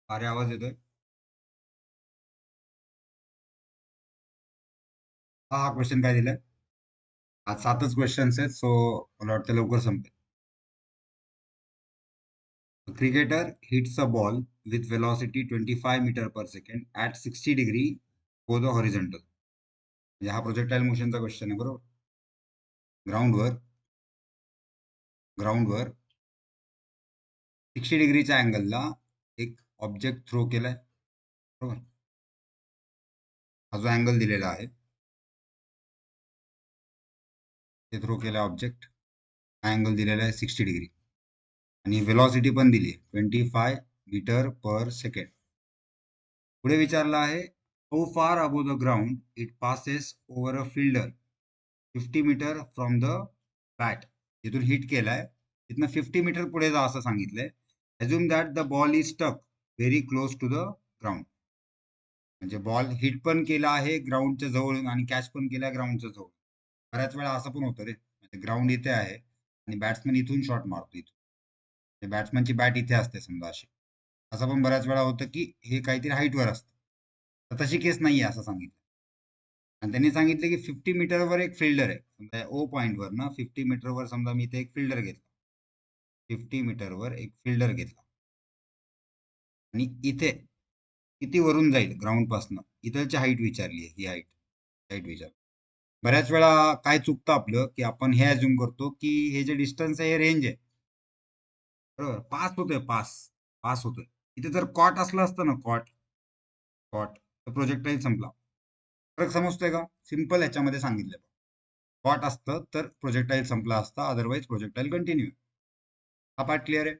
अरे आवाज येतोय? हा क्वेश्चन काय दिलाय? आज 7च क्वेश्चन्स आहेत, सो मला वाटतं लवकर संपेल. Cricketer hits a ball with velocity 25 metre per second at 60 degree for the horizontal. म्हणजे हा प्रोजेक्टाईल मोशनचा क्वेश्चन आहे, बरोबर. ग्राउंडवर ग्राउंडवर 60 डिग्रीच्या अँगलला एक ऑब्जेक्ट थ्रो केलाय, बरोबर. हा जो अँगल दिलेला आहे ते थ्रो केला ऑब्जेक्ट. हा अँगल दिलेला आहे 60 डिग्री आणि वेलॉसिटी पण दिली आहे 25 मीटर पर सेकंड. पुढे विचारलं आहे, how far above the ground it passes over a fielder 50 metre from the bat. जिथून हिट केलाय तिथनं 50 मीटर पुढे जा असं सांगितलंय. Assume that the ball is stuck very close to the ground. म्हणजे बॉल हिट पण केला आहे ग्राउंडच्या जवळ आणि कॅच पण केला ग्राउंडच्या जवळ. बऱ्याच वेळा असं पण होतं रे, म्हणजे ग्राउंड इथे आहे आणि बॅट्समन इथून शॉट मारतो इथून. बॅट्समनची बॅट इथे असते समजा अशी. असं पण बऱ्याच वेळा होतं की हे काहीतरी हाईटवर असतं. तर तशी केस नाहीये असं सांगितलं. आणि त्यांनी सांगितलं की 50 मीटरवर एक फिल्डर आहे. समजा ओ पॉईंटवर ना 50 मीटरवर समजा मी इथे एक फिल्डर घेतला. 50 मीटरवर एक फिल्डर घेतला आणि इथे किती वरून जाईल ग्राउंड पासनं, इथलची हाईट विचारली आहे. ही हाईट हाईट विचार. बऱ्याच वेळा काय चुकतं आपलं की आपण हे अज्युम करतो की हे जे डिस्टन्स आहे हे रेंज आहे, बरोबर. पास होतोय, पास पास होतोय. इथे जर कॉट असलं असतं ना, कॉट कॉट तर प्रोजेक्टाईल संपला. फरक समजतोय का? सिंपल ह्याच्यामध्ये सांगितलं. कॉट असतं तर प्रोजेक्टाईल संपला असता, अदरवाईज प्रोजेक्टाईल कंटिन्यू. हा पार्ट क्लिअर आहे.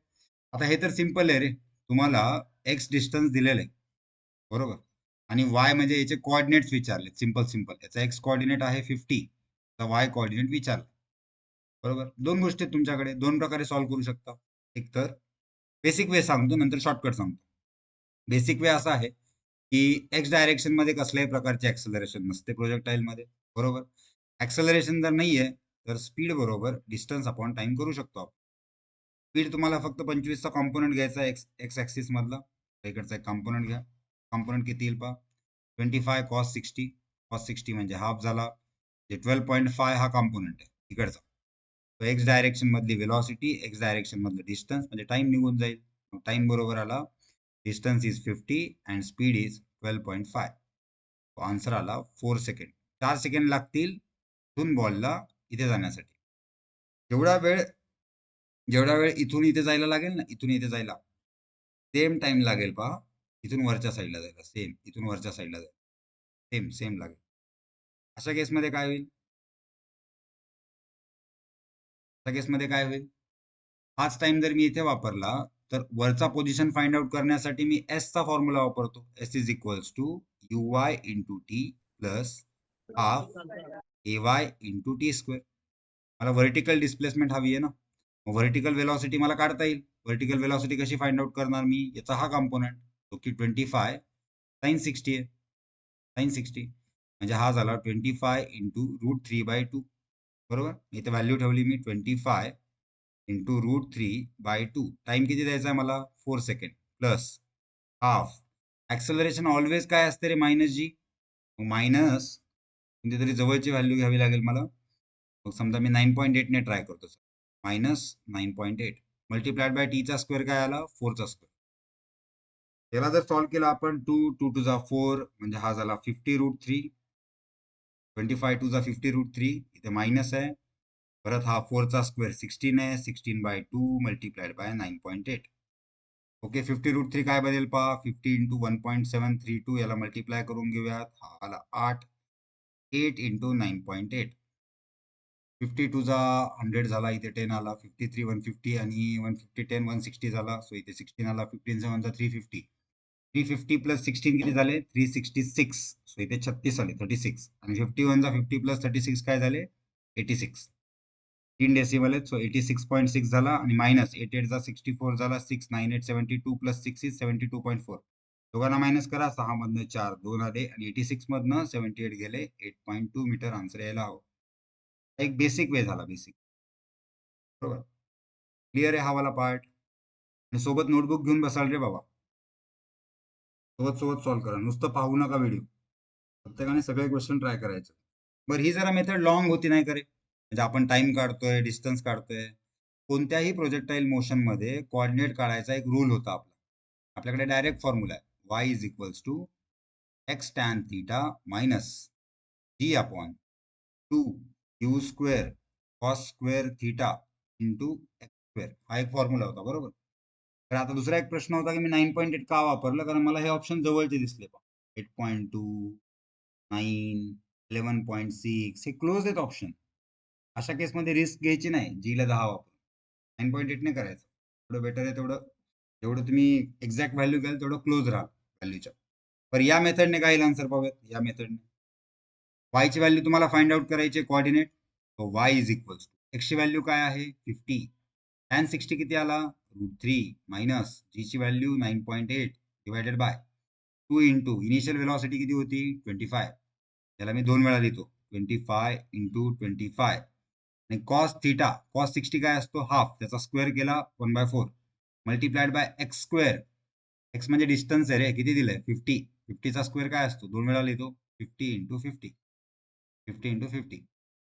आता हे तर सिंपल आहे रे. तुम्हाला एक्स डिस्टन्स दिलेलं आहे, बरोबर. आणि वाय म्हणजे याचे कोऑर्डिनेट्स विचारले. सिंपल सिंपल याचा एक्स कोऑर्डिनेट आहे 50, तर वाय कोऑर्डिनेट विचारलं, बरोबर. दोन गोष्टी आहेत तुमच्याकडे, दोन प्रकारे सॉल्व्ह करू शकता. एक तर बेसिक वे सांगतो, नंतर शॉर्टकट सांगतो. बेसिक वे असा आहे की एक्स डायरेक्शन मध्ये कसल्याही प्रकारचे ऍक्सलरेशन नसते प्रोजेक्टाईल मध्ये, बरोबर. ऍक्सलरेशन जर नाहीये तर स्पीड बरोबर डिस्टन्स अपॉन टाइम करू शकतो आपण. स्पीड तुम्हाला फक्त 25चा कॉम्पोनंट घ्यायचा एक्स एक्स ऍक्सिस मधला. इकडचा एक कॉम्पोनंट घ्या. कॉम्पोनंट किती येईल पहा, 25 कॉस 60. कॉस 60 म्हणजे हाफ झाला. 12.5 हा कॉम्पोनंट आहे इकडचा. एक्स डायरेक्शन मधली वेलॉसिटी, एक्स डायरेक्शन मधलं डिस्टन्स म्हणजे टाइम निघून जाईल. टाइम बरोबर आला, distance is 50 and speed is 12.5. Answer आला 4 सेकंड. 4 सेकंड लागतील इथून बॉलला इथे जाण्यासाठी. जेवढा वेळ जेवढा वेळ इथून इथे जायला लागेल ना, इथून इथे जायला सेम टाइम लागेल पहा इथून वरच्या साईडला जायला. सेम इथून वरच्या साईडला जायला सेम सेम लागेल. अशा केसमध्ये काय होईल? अशा केसमध्ये काय होईल? हाच टाइम जर मी इथे वापरला तर वरचा पोझिशन फाइंड आउट करण्यासाठी मी एस चा फॉर्म्युला वापरतो. S is equals to u y into t plus half a y into t square. मला व्हर्टिकल डिस्प्लेसमेंट हवी आहे ना, मग व्हर्टिकल वेलॉसिटी मला काढता येईल. व्हर्टिकल वेलॉसिटी कशी फाइंड आउट करणार मी? याचा हा कॉम्पोनंट तो की 25 साइन 60 आहे. साइन 60 म्हणजे हा झाला 25 इंटू √3/2, बरोबर. इथे व्हॅल्यू ठेवली मी 25 इंटू √3/2. टाइम किती द्यायचा आहे मला? 4 second plus half. Acceleration always काय असते रे? मायनस जी. मायनस कोणती तरी जवळची व्हॅल्यू घ्यावी लागेल मला. मग समजा मी 9.8 ने ट्राय करतो. -9.8 मल्टिप्लाइड बाय टीचा स्क्वेअर काय आला? 4चा स्क्वेअर. याला जर सॉल्व्ह केला आपण 2 × 2 = 4 म्हणजे हा झाला 50√3. 25 × 2 = 50√3. इथे मायनस आहे. परत हा 4चा स्क्वेअर 16 आहे. 16/2 मल्टिप्लाइड बाय 9.8. ओके. 50√3 काय बनेल पहा, 50 × 1.732. याला मल्टिप्लाय करून घेऊयात. हा आला 8. 8 × 9.8. 52 चा 100 झाला. इथे 10 आला. 53 150 आणि 150 10 160 झाला. सो इथे 16 आला. 15 7 350. 350 प्लस 16 किती झाले? 366. सो इथे 36 आले. 36 आणि 51 50 प्लस 36 काय झाले? 86. 3 डेसिमल आहेत. सो 86.6 झाला आणि मायनस 8 8 64 झाला. 6 9 8 72 प्लस 6 इज 72.4. दोघांना मायनस करा. 6 मधनं 4 2 आले आणि 86 मधनं 78 गेले. 8.2 मीटर आन्सर यायला हवं. एक बेसिक वे झाला, बेसिक, बरोबर. क्लिअर आहे हा वाला पार्ट. आणि सोबत नोटबुक घेऊन बसाल रे बाबा. सोबत सोबत सॉल्व्ह करा, नुसतं पाहू नका व्हिडिओ. प्रत्येकाने सगळे क्वेश्चन ट्राय करायचे. बरं, ही जरा मेथड लॉंग होती नाही करे, म्हणजे आपण टाइम काढतोय, डिस्टन्स काढतोय. कोणत्याही प्रोजेक्टाईल मोशन मध्ये कोऑर्डिनेट काढायचा एक रूल होता आपला. आपल्याकडे डायरेक्ट फॉर्म्युला आहे, y is equals to x tan theta minus g upon 2 u square cos square theta into x square. हा एक फॉर्म्युला होता, बरोबर. तर आता दुसरा एक प्रश्न होता की मी 9.8 का वापरलं, कारण मला हे ऑप्शन जवळचे दिसले. 8.2, 9, 11.6 हे क्लोज आहेत ऑप्शन. अशा केसमध्ये रिस्क घ्यायची नाही, जीला 10 वापर 9.8 ने करायचं. थोडं बेटर आहे, तेवढं जेवढं तुम्ही एक्झॅक्ट व्हॅल्यू घ्याल तेवढं क्लोज राहा व्हॅल्यूच्या. पर या मेथडने काय येईल आन्सर पाहूयात. या मेथडने y ची व्हॅल्यू तुम्हाला फाइंड आउट करायची कोऑर्डिनेट. तो y is equals to x ची व्हॅल्यू काय आहे 50, tan 60 किती आला √3 मायनस g ची value 9.8 divided by 2 into initial velocity किती होती 25. याला मी 2 वेळा लिहितो, 25 इंटू 25 आणि कॉस थिटा, कॉस 60 काय असतो हाफ, त्याचा स्क्वेअर केला 1/4 multiplied by x square. X म्हणजे डिस्टन्स आहे रे, किती दिलंय 50. 50 चा स्क्वेअर काय असतो, 2 वेळा लिहितो, 50 इंटू 50, 50 इंटू 50.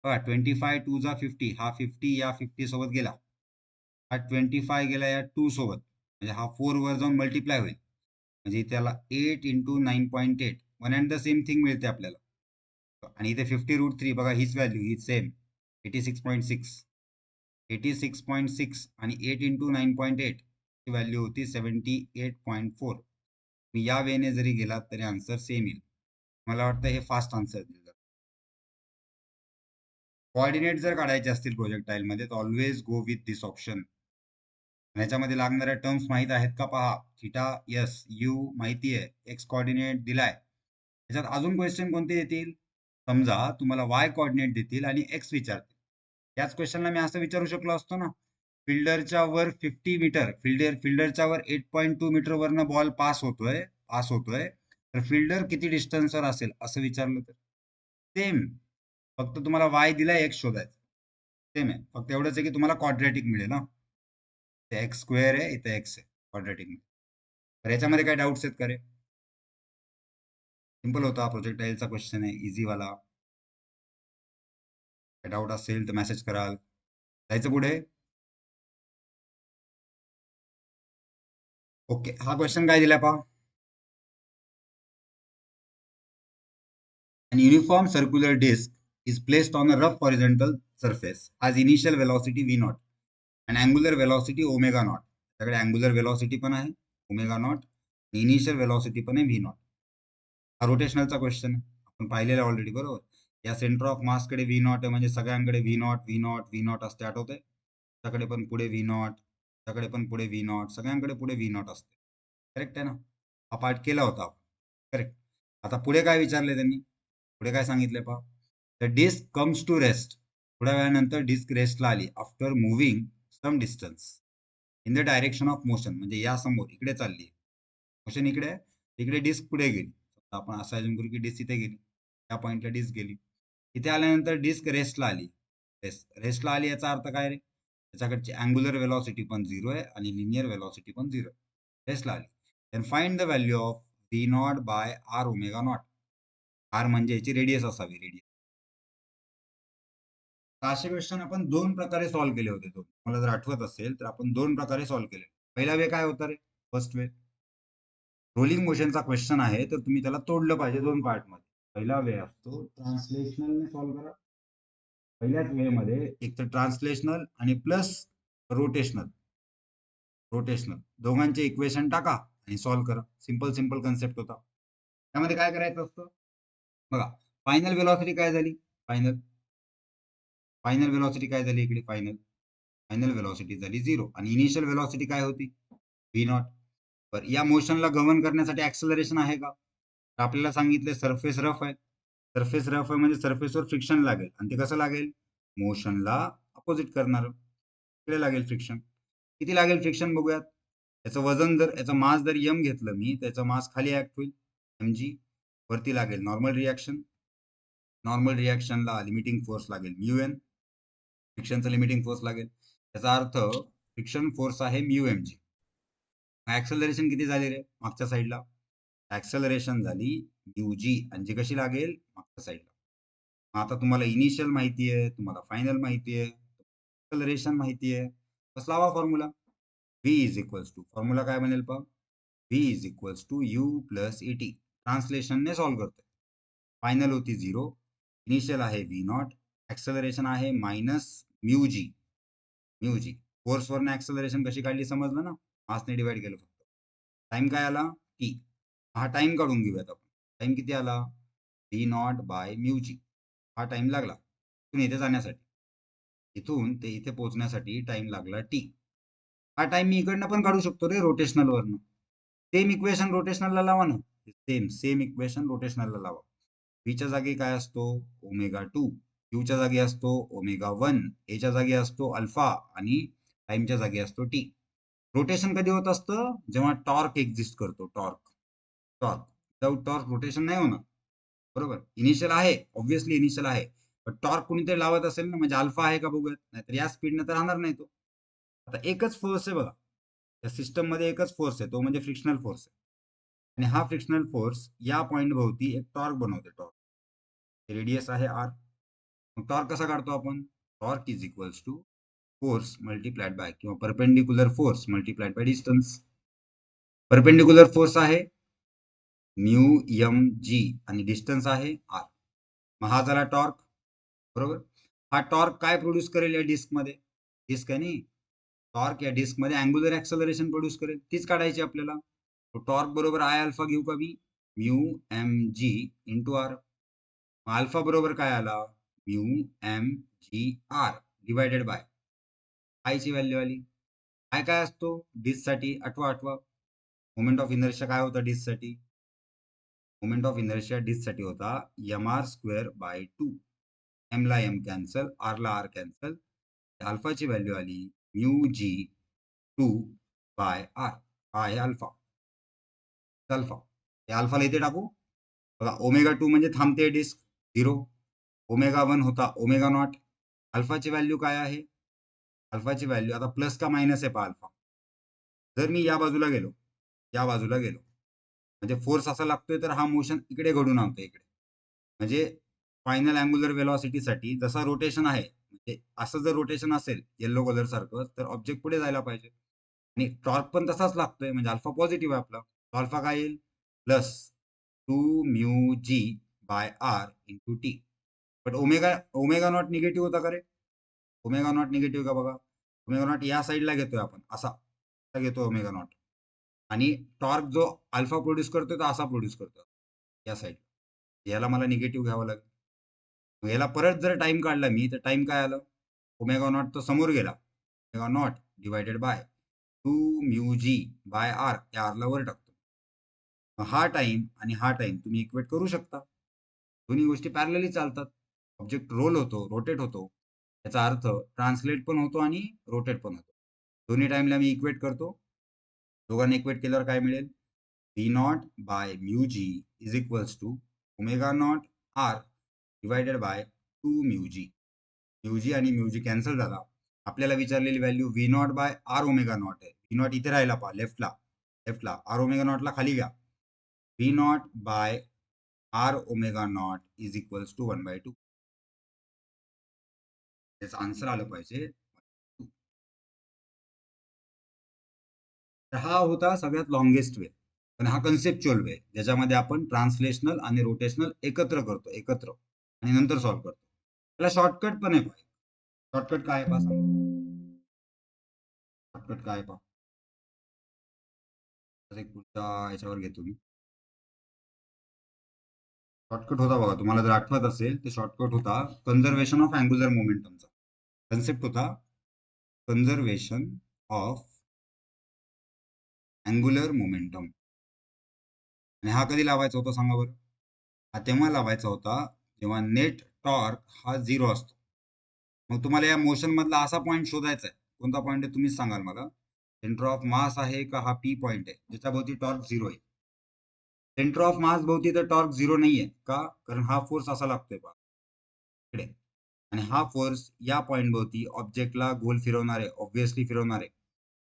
बघा 25 2 जा 50, हा 50 या 50 सोबत गेला, हा 25 गेला या 2 सोबत, म्हणजे हा 4 वर जाऊन मल्टिप्लाय होईल, म्हणजे त्याला 8 into 9.8 one and the same thing मिळते आपल्याला. आणि इथे 50√3 बघा, हीच व्हॅल्यू ही सेम 86.6, 86.6 आणि 8 इंटू 9.8 ची व्हॅल्यू होती 78.4. मी या वेने जरी गेलात तरी आन्सर सेम येईल. मला वाटतं हे फास्ट आन्सर दिलं. कोऑर्डिनेट जर काढायचे असतील प्रोजेक्टाईल मध्ये तर always go with this option. ह्याच्यामध्ये लागणाऱ्या टर्म्स माहित आहेत का पहा. थिटा यस, यू माहिती आहे, एक्स कोऑर्डिनेट दिलाय. त्याच्यात अजून क्वेश्चन कोणते येतील, समजा तुम्हाला वाय कोऑर्डिनेट देतील आणि एक्स विचारतील. याच क्वेश्चनला मी असं विचारू शकलो असतो ना, फिल्डरच्या वर 50 मीटर, फिल्डरच्या वर 8.2 मीटर वरनं बॉल पास होतोय तर फिल्डर किती डिस्टन्सवर असेल असं विचारलं तर सेम, फक्त तुम्हाला वाय दिलाय एक्स शोधायचं. सेम आहे, फक्त एवढंच आहे की तुम्हाला क्वाड्रॅटिक मिळेल ना, ते एक्स स्क्वेअर आहे, इथे एक्स आहे क्वाड्रॅटिक मध्ये. तर याच्यामध्ये काय डाऊट्स आहेत का रे. सिंपल होता, प्रोजेक्टाईलचा क्वेश्चन आहे, इझी वाला. काय डाऊट असेल तर मेसेज कराल. जायचं पुढे. ओके, हा क्वेश्चन काय दिलाय पहा. An uniform circular disc is placed on a rough horizontal surface as initial velocity v naught and angular velocity omega naught. त्याकडे angular velocity पण आहे ओमेगा नॉट, इनिशियल वेलॉसिटी पण आहे v naught. हा रोटेशनलचा क्वेश्चन आपण पाहिलेला ऑलरेडी, बरोबर. या सेंटर ऑफ मास कडे v naught आहे, म्हणजे सगळ्यांकडे v naught v naught v naught असते, आठवतंय. त्याकडे पण पुढे v naught, त्याकडे पण पुढे v naught, सगळ्यांकडे पुढे v naught असते. करेक्ट आहे ना, हा पार्ट केला होता आपण. करेक्ट. आता पुढे काय विचारले त्यांनी, पुढे काय सांगितले पहा. The disc comes to rest, थोड्या वेळानंतर डिस्क रेस्टला आली after moving some distance in the direction of motion, म्हणजे या समोर इकडे चालली मोशन, इकडे इकडे डिस्क पुढे गेली. आपण असं अजून करू की डिस्क इथे गेली, त्या पॉइंटला डिस्क गेली, इथे आल्यानंतर डिस्क रेस्टला आली. रेस्टला आली याचा अर्थ काय रे, त्याच्याकडची अँग्युलर वेलॉसिटी पण 0 आहे आणि लिनियर वेलॉसिटी पण 0 आहे. रेस्टला आली. Then find the value of v naught by R omega naught. R म्हणजे याची रेडियस असावी, रेडियस. असे क्वेश्चन आपण 2 प्रकारे सॉल्व्ह केले होते. मला जर आठवत असेल तर आपण 2 प्रकारे सॉल्व्ह केले. पहिला वे काय होता रे, फर्स्ट वे रोलिंग मोशनचा क्वेश्चन आहे, तर तुम्ही त्याला तोडलं पाहिजे 2 पार्ट मध्ये. पहिला वे असतो ट्रान्सलेशनल सॉल्व्ह करा. पहिल्याच वे मध्ये एक तर ट्रान्सलेशनल आणि प्लस रोटेशनल, दोघांचे इक्वेशन टाका आणि सॉल्व्ह करा. सिंपल सिंपल कन्सेप्ट होता. त्यामध्ये काय करायचं असतं बघा, फायनल वेलॉसिटी काय झाली, फायनल वेलॉसिटी काय झाली इकडे, फायनल वेलॉसिटी झाली 0 आणि इनिशियल वेलॉसिटी काय होती v नॉट. तर या मोशनला गव्हर्न करण्यासाठी ऍक्सेलरेशन आहे का, तर आपल्याला सांगितले सरफेस रफ आहे. सरफेस रफ आहे म्हणजे सरफेसवर फ्रिक्शन लागेल, आणि ते कसं लागेल, मोशनला अपोजिट करणार, इकडे लागेल फ्रिक्शन. किती लागेल फ्रिक्शन बघूयात. याचं वजन जर, याचा मास जर m घेतलं मी, त्याचा मास खाली ऍक्ट होईल mg, वरती लागेल नॉर्मल रिॲक्शन, नॉर्मल रिॲक्शनला लिमिटिंग फोर्स लागेल म्यू एन, फ्रिक्शनचा लिमिटिंग फोर्स लागेल. याचा अर्थ फ्रिक्शन फोर्स आहे म्यू mg. ऍक्सेलरेशन किती झाले रे मागच्या साईडला, ऍक्सेलरेशन झाली म्यू आणि जी कशी लागेल मागच्या साईडला. आता तुम्हाला इनिशियल माहिती आहे, तुम्हाला फायनल माहिती आहे, ऍक्सेलरेशन माहिती आहे. बस लावा formula. V is equals to formula काय बनेल पहा. V is equals to U plus AT. ट्रान्सलेशनने सॉल्व्ह करतोय. फायनल होती 0, इनिशियल आहे व्ही नॉट, ऍक्सेलरेशन आहे मायनस म्यू जी. फोर्सवरनं ऍक्सेलरेशन कशी काढली समजलं ना. मासने डिवाइड केलं फक्त. टाइम काय आला टी. हा टाइम काढून घेऊयात आपण. टाइम किती आला व्ही नॉट बाय म्यू जी. हा टाइम लागला इथून इथे जाण्यासाठी. इथून ते इथे पोहोचण्यासाठी टाइम लागला टी. हा टाइम मी इकडनं पण काढू शकतो रे रोटेशनल वरनं. सेम इक्वेशन रोटेशनलला लावा ना. सेम इक्वेशन रोटेशनलला लावा. व्हीच्या जागी काय असतो ओमेगा 2, यूच्या जागी असतो ओमेगा 1, एच्या जागी असतो अल्फा आणि टाइमच्या जागी असतो टी. रोटेशन कधी होत असतं जेव्हा टॉर्क एक्झिस्ट करतो. टॉर्क विदाउट टॉर्क रोटेशन नाही होणार. बरोबर. इनिशियल आहे, ऑब्व्हियसली इनिशियल आहे, पण टॉर्क कुणीतरी लावत असेल ना, म्हणजे अल्फा आहे का बघूयात. नाहीतर या स्पीडने तर राहणार नाही तो. आता एकच फोर्स आहे बघा या सिस्टम मध्ये, एकच फोर्स आहे, तो म्हणजे फ्रिक्शनल फोर्स आहे. आणि हा फ्रिक्शनल फोर्स या पॉइंट भोवती एक टॉर्क बनवते. टॉर्क रेडियस आहे आर. मग टॉर्क कसा काढतो आपण. Torque is equals to force multiplied by किंवा perpendicular force multiplied by distance. Perpendicular force आहे म्यू एम जी आणि डिस्टन्स आहे आर. मग हा झाला टॉर्क. बरोबर. हा टॉर्क काय प्रोड्यूस करेल या डिस्क मध्ये. डिस्क आहे नाही, टॉर्क या डिस्क मध्ये अँग्युलर ऍक्सेलरेशन प्रोड्यूस करेल. तीच काढायची आपल्याला. टॉर्क बरोबर आय अल्फा घेऊ का मी. Mu M G into R. Alpha बरोबर काय आला mu M G R divided by आयची व्हॅल्यू आली. आय काय असतो डिस्क साठी. आठवा मोमेंट ऑफ इनर्शिया काय होता डिस्क साठी. मोमेंट ऑफ इनर्शिया डिस्क साठी होता M R square by 2. M ला एम कॅन्सल, आर ला आर कॅन्सल. अल्फाची व्हॅल्यू आली म्यू जी 2 बाय आर. हा आहे अल्फा. अल्फाला इथे टाकू बघा. ओमेगा 2 म्हणजे थांबते डिस्क 0. ओमेगा 1 होता ओमेगा नॉट. अल्फाची व्हॅल्यू काय आहे. अल्फाची व्हॅल्यू आता प्लस का मायनस आहे पहा अल्फा. जर मी या बाजूला गेलो म्हणजे फोर्स असा लागतोय तर हा मोशन इकडे घडून आणतो इकडे. म्हणजे फायनल अँग्युलर वेलॉसिटीसाठी जसा रोटेशन आहे, म्हणजे असं जर रोटेशन असेल येल्लो कलर सारखं, तर ऑब्जेक्ट पुढे जायला पाहिजे. आणि टॉर्क पण तसाच लागतोय, म्हणजे अल्फा पॉझिटिव्ह आहे आपला. अल्फा काय येईल plus 2 mu G by R into T. But omega naught negative होता का रे. ओमेगा नॉट निगेटिव्ह का बघा. ओमेगा नॉट या साईडला घेतोय आपण, असा घेतो ओमेगा नॉट. आणि टॉर्क जो अल्फा प्रोड्यूस करतोय तो असा प्रोड्यूस करतो या साईड. याला मला निगेटिव्ह घ्यावं लागेल. मग याला परत जर टाइम काढला मी, तर टाइम काय आलं ओमेगा नॉट तो समोर गेला. Omega naught divided by 2 mu G by R. या आरला वर टाकतो. हा टाइम आणि हा टाइम तुम्ही इक्वेट करू शकता. दोन्ही गोष्टी पॅरलली चालतात. ऑब्जेक्ट रोल होतो, रोटेट होतो. याचा अर्थ ट्रान्सलेट पण होतो आणि रोटेट पण होतो. दोन्ही टाइमला मी इक्वेट करतो. दोघांना इक्वेट केल्यावर काय मिळेल. V not by mu G is equals to omega naught R divided by 2 mu G. Mu G आणि म्यू जी कॅन्सल झाला. आपल्याला विचारलेली value V not by R omega naught आहे. व्ही नॉट इथे राहिला पहा लेफ्टला. आर ओमेगा नॉटला खाली घ्या. V not by R omega naught is equals to 1/2. त्याचं आन्सर आलं पाहिजे. तर हा होता सगळ्यात लॉंगेस्ट वे. पण हा कन्सेप्च्युअल वे ज्याच्यामध्ये आपण ट्रान्सलेशनल आणि रोटेशनल एकत्र करतो आणि नंतर सॉल्व्ह करतो. त्याला शॉर्टकट पण आहे. शॉर्टकट काय आहे पहा सांग. शॉर्टकट काय आहे पहा. एक पुढच्या याच्यावर घेतो मी. शॉर्टकट होता बघा, तुम्हाला जर आठवत असेल तर शॉर्टकट होता कन्झर्वेशन ऑफ अँग्युलर मोमेंटमचा. कन्सेप्ट होता कन्झर्वेशन ऑफ अँग्युलर मोमेंटम. आणि हा कधी लावायचा होता सांगा बरं. हा तेव्हा लावायचा होता जेव्हा नेट टॉर्क हा 0 असतो. मग तुम्हाला या मोशन मधला असा पॉईंट शोधायचा आहे. कोणता पॉईंट आहे तुम्हीच सांगाल मला. सेंटर ऑफ मास आहे का हा पी पॉईंट आहे ज्याच्या भोवती टॉर्क 0 आहे. सेंटर ऑफ मास भोवती तर टॉर्क 0 नाहीये का, कारण हा फोर्स असा लागतोय पहा इकडे. आणि हा फोर्स या पॉईंट भोवती ऑब्जेक्टला गोल फिरवणार आहे, ऑब्व्हियसली फिरवणार आहे.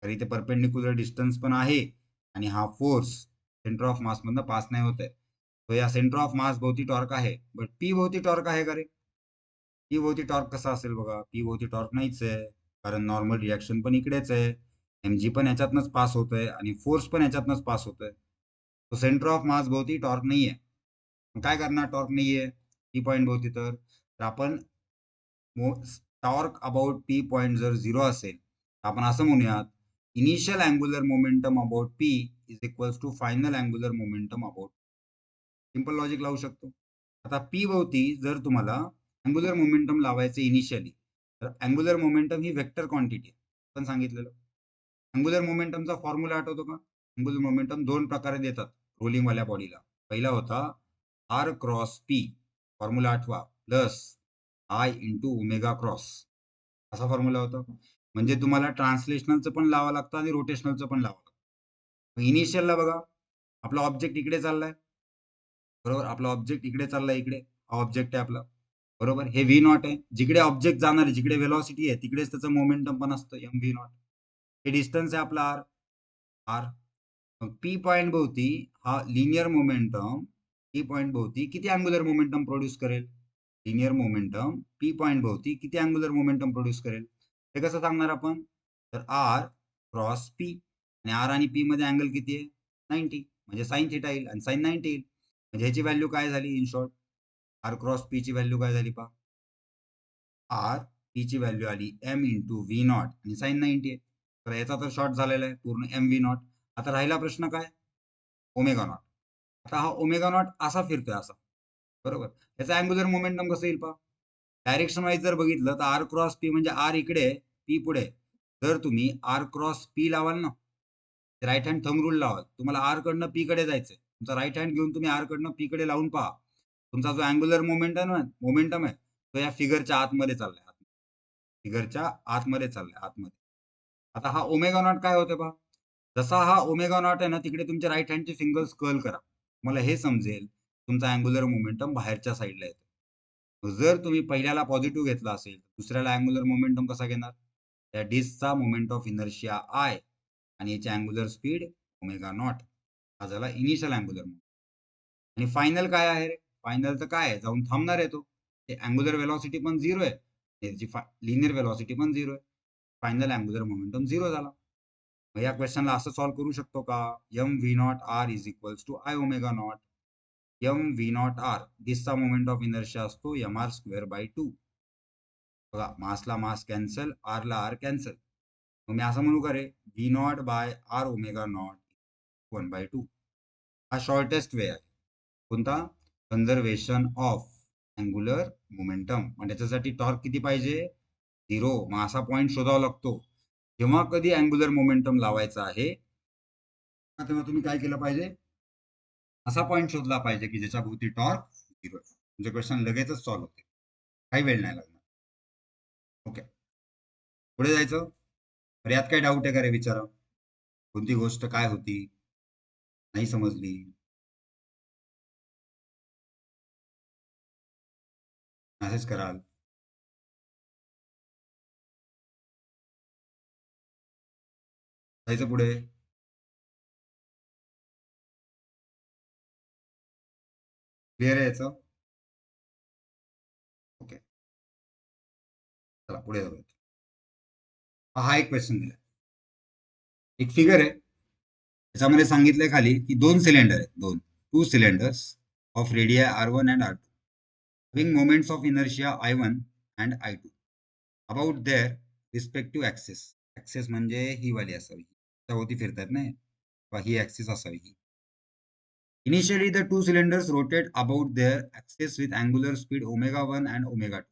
तर इथे परपेंडिक्युलर डिस्टन्स पण आहे आणि हा फोर्स सेंटर ऑफ मास मधनं पास नाही होत आहे. तो या सेंटर ऑफ मास भोवती टॉर्क आहे, बट पी भोवती टॉर्क आहे का रे? पी भोवती टॉर्क कसा असेल बघा, पी भोवती टॉर्क नाहीच आहे, कारण नॉर्मल रिॲक्शन पण इकडेच आहे, एमजी पण याच्यातनंच पास होतोय आणि फोर्स पण याच्यातनंच पास होतोय. तो सेंटर ऑफ मास भोवती टॉर्क नाहीये. मग काय करणार टॉर्क नाहीये पी पॉईंट भोवती? तर आपण टॉर्क अबाउट पी पॉईंट जर 0 असेल तर आपण असं म्हणूयात, initial angular momentum about P is equals to final angular momentum about. Simple logic लावू शकतो. आता पी भोवती जर तुम्हाला अँग्युलर मोमेंटम लावायचे इनिशियली, तर अँग्युलर मोमेंटम ही वेक्टर क्वांटिटी आपण सांगितलेलं. अँग्युलर मोमेंटमचा फॉर्म्युला आठवतो का? अँग्युलर मोमेंटम दोन प्रकारे देतात रोलिंग वाल्या बॉडीला. पहिला होता आर क्रॉस पी, फॉर्म्युला आठवा, plus I into omega cross, असा फॉर्म्युला होता. म्हणजे तुम्हाला ट्रान्सलेशनलचं पण लावावं लागतं आणि रोटेशनलचं पण लावावं लागतं. इनिशियलला बघा, आपला ऑब्जेक्ट इकडे चाललाय, बरोबर, आपला ऑब्जेक्ट इकडे चाललाय, इकडे हा ऑब्जेक्ट आहे आपला, बरोबर, हे व्ही नॉट आहे. जिकडे ऑब्जेक्ट जाणार आहे, जिकडे वेलॉसिटी आहे, तिकडेच त्याचं मोमेंटम पण असतं, एम व्ही नॉट. हे डिस्टन्स आहे आपला आर. आर मग पी पॉईंट भोवती हा लिनियर मोमेंटम पी पॉईंट भोवती किती अँग्युलर मोमेंटम प्रोड्यूस करेल? लिनियर मोमेंटम पी पॉईंट भोवती किती अँग्युलर मोमेंटम प्रोड्यूस करेल? हे कसं सांगणार आपण? तर आर क्रॉस पी, आणि आर आणि पी मध्ये अँगल किती आहे? 90, म्हणजे साइन थिटा येईल आणि साइन 90 येईल. म्हणजे ह्याची व्हॅल्यू काय झाली? In short, R cross P ची व्हॅल्यू काय झाली पहा? आर पी ची व्हॅल्यू आली एम इंटू व्ही नॉट आणि साइन 90 आहे. तर याचा तर शॉर्ट झालेला आहे पूर्ण एम व्ही नॉट. आता राहिला प्रश्न काय? Omega naught. आता हा ओमेगा नॉट असा फिरतोय असा, बरोबर, याचा अँग्युलर मोमेंटम कसं येईल पहा? डायरेक्शन वाईज जर बघितलं तर आर क्रॉस पी म्हणजे आर इकडे, पी पुढे. जर तुम्ही आर क्रॉस पी लावाल ना, राईट हँड थंब रूल लावाल, तुम्हाला आर कडनं पी कडे जायचंय, तुमचा राईट हँड घेऊन तुम्ही आर कडनं पी कडे लावून पहा, तुमचा जो अँग्युलर मोमेंटम आहे तो या फिगरच्या आतमध्ये चाललाय, फिगरच्या आतमध्ये चाललाय, आतमध्ये. आता हा ओमेगा नॉट काय होते पहा? जसा हा ओमेगा नॉट आहे ना, तिकडे तुमच्या राईट हँडचे फिंगर्स कर्ल करा, मला हे समजेल तुमचा अँग्युलर मोमेंटम बाहेरच्या साईडला येतो. जर तुम्ही पहिल्याला पॉझिटिव्ह घेतला असेल, दुसऱ्याला अँग्युलर मोमेंटम कसा घेणार? त्या डिस्कचा मोमेंट ऑफ इनर्शिया आय आणि याची अँग्युलर स्पीड ओमेगा नॉट, हा झाला इनिशियल अँग्युलर मोमेंटम. आणि फायनल काय आहे रे? फायनल तर काय आहे, जाऊन थांबणार आहे तो. ते अँग्युलर वेलॉसिटी पण 0 आहे, त्याची लिनियर वेलॉसिटी पण 0 आहे. फायनल अँग्युलर मोमेंटम 0 झाला. मग या क्वेश्चनला असं सॉल्व्ह करू शकतो का? M V not R is equals to I omega not. M V not R डिस्कचा मोमेंट ऑफ इनर्शिया असतो एम आर स्क्वेअर बाय 2. बघा, मासला मास कॅन्सल, आर ला आर कॅन्सल. मग मी असं म्हणू का रे, V not by R omega not 1/2. हा शॉर्टेस्ट वे आहे. कोणता? Conservation of angular momentum. आणि त्याच्यासाठी टॉर्क किती पाहिजे? 0. मग असा पॉईंट शोधावा लागतो. जेव्हा कधी अँग्युलर मोमेंटम लावायचा आहे, तेव्हा तुम्ही काय केलं पाहिजे? असा पॉईंट शोधला पाहिजे की ज्याच्या भोवती टॉर्क 0 आहे. म्हणजे क्वेश्चन लगेचच सॉल्व्ह होते, काही वेळ नाही लागणार. ओके, पुढे जायचं. तर यात काही डाऊट आहे का रे? विचारा, कोणती गोष्ट काय होती, नाही समजली? मेसेज कराल. जायचं पुढे. क्लिअर आहे याचं? ओके, चला पुढे जाऊया. हा एक क्वेश्चन दिला, एक फिगर आहे, त्याच्यामध्ये सांगितलंय खाली की दोन सिलेंडर आहेत, two cylinders of radii R1 and R2 having moments of inertia I1 and I2 about their respective axis. Axes म्हणजे ही वाली असावी, त्यावरती फिरतात ना, ही ऍक्सिस असावी ही. Initially the two cylinders rotate about their axes with angular speed omega 1 and omega 2.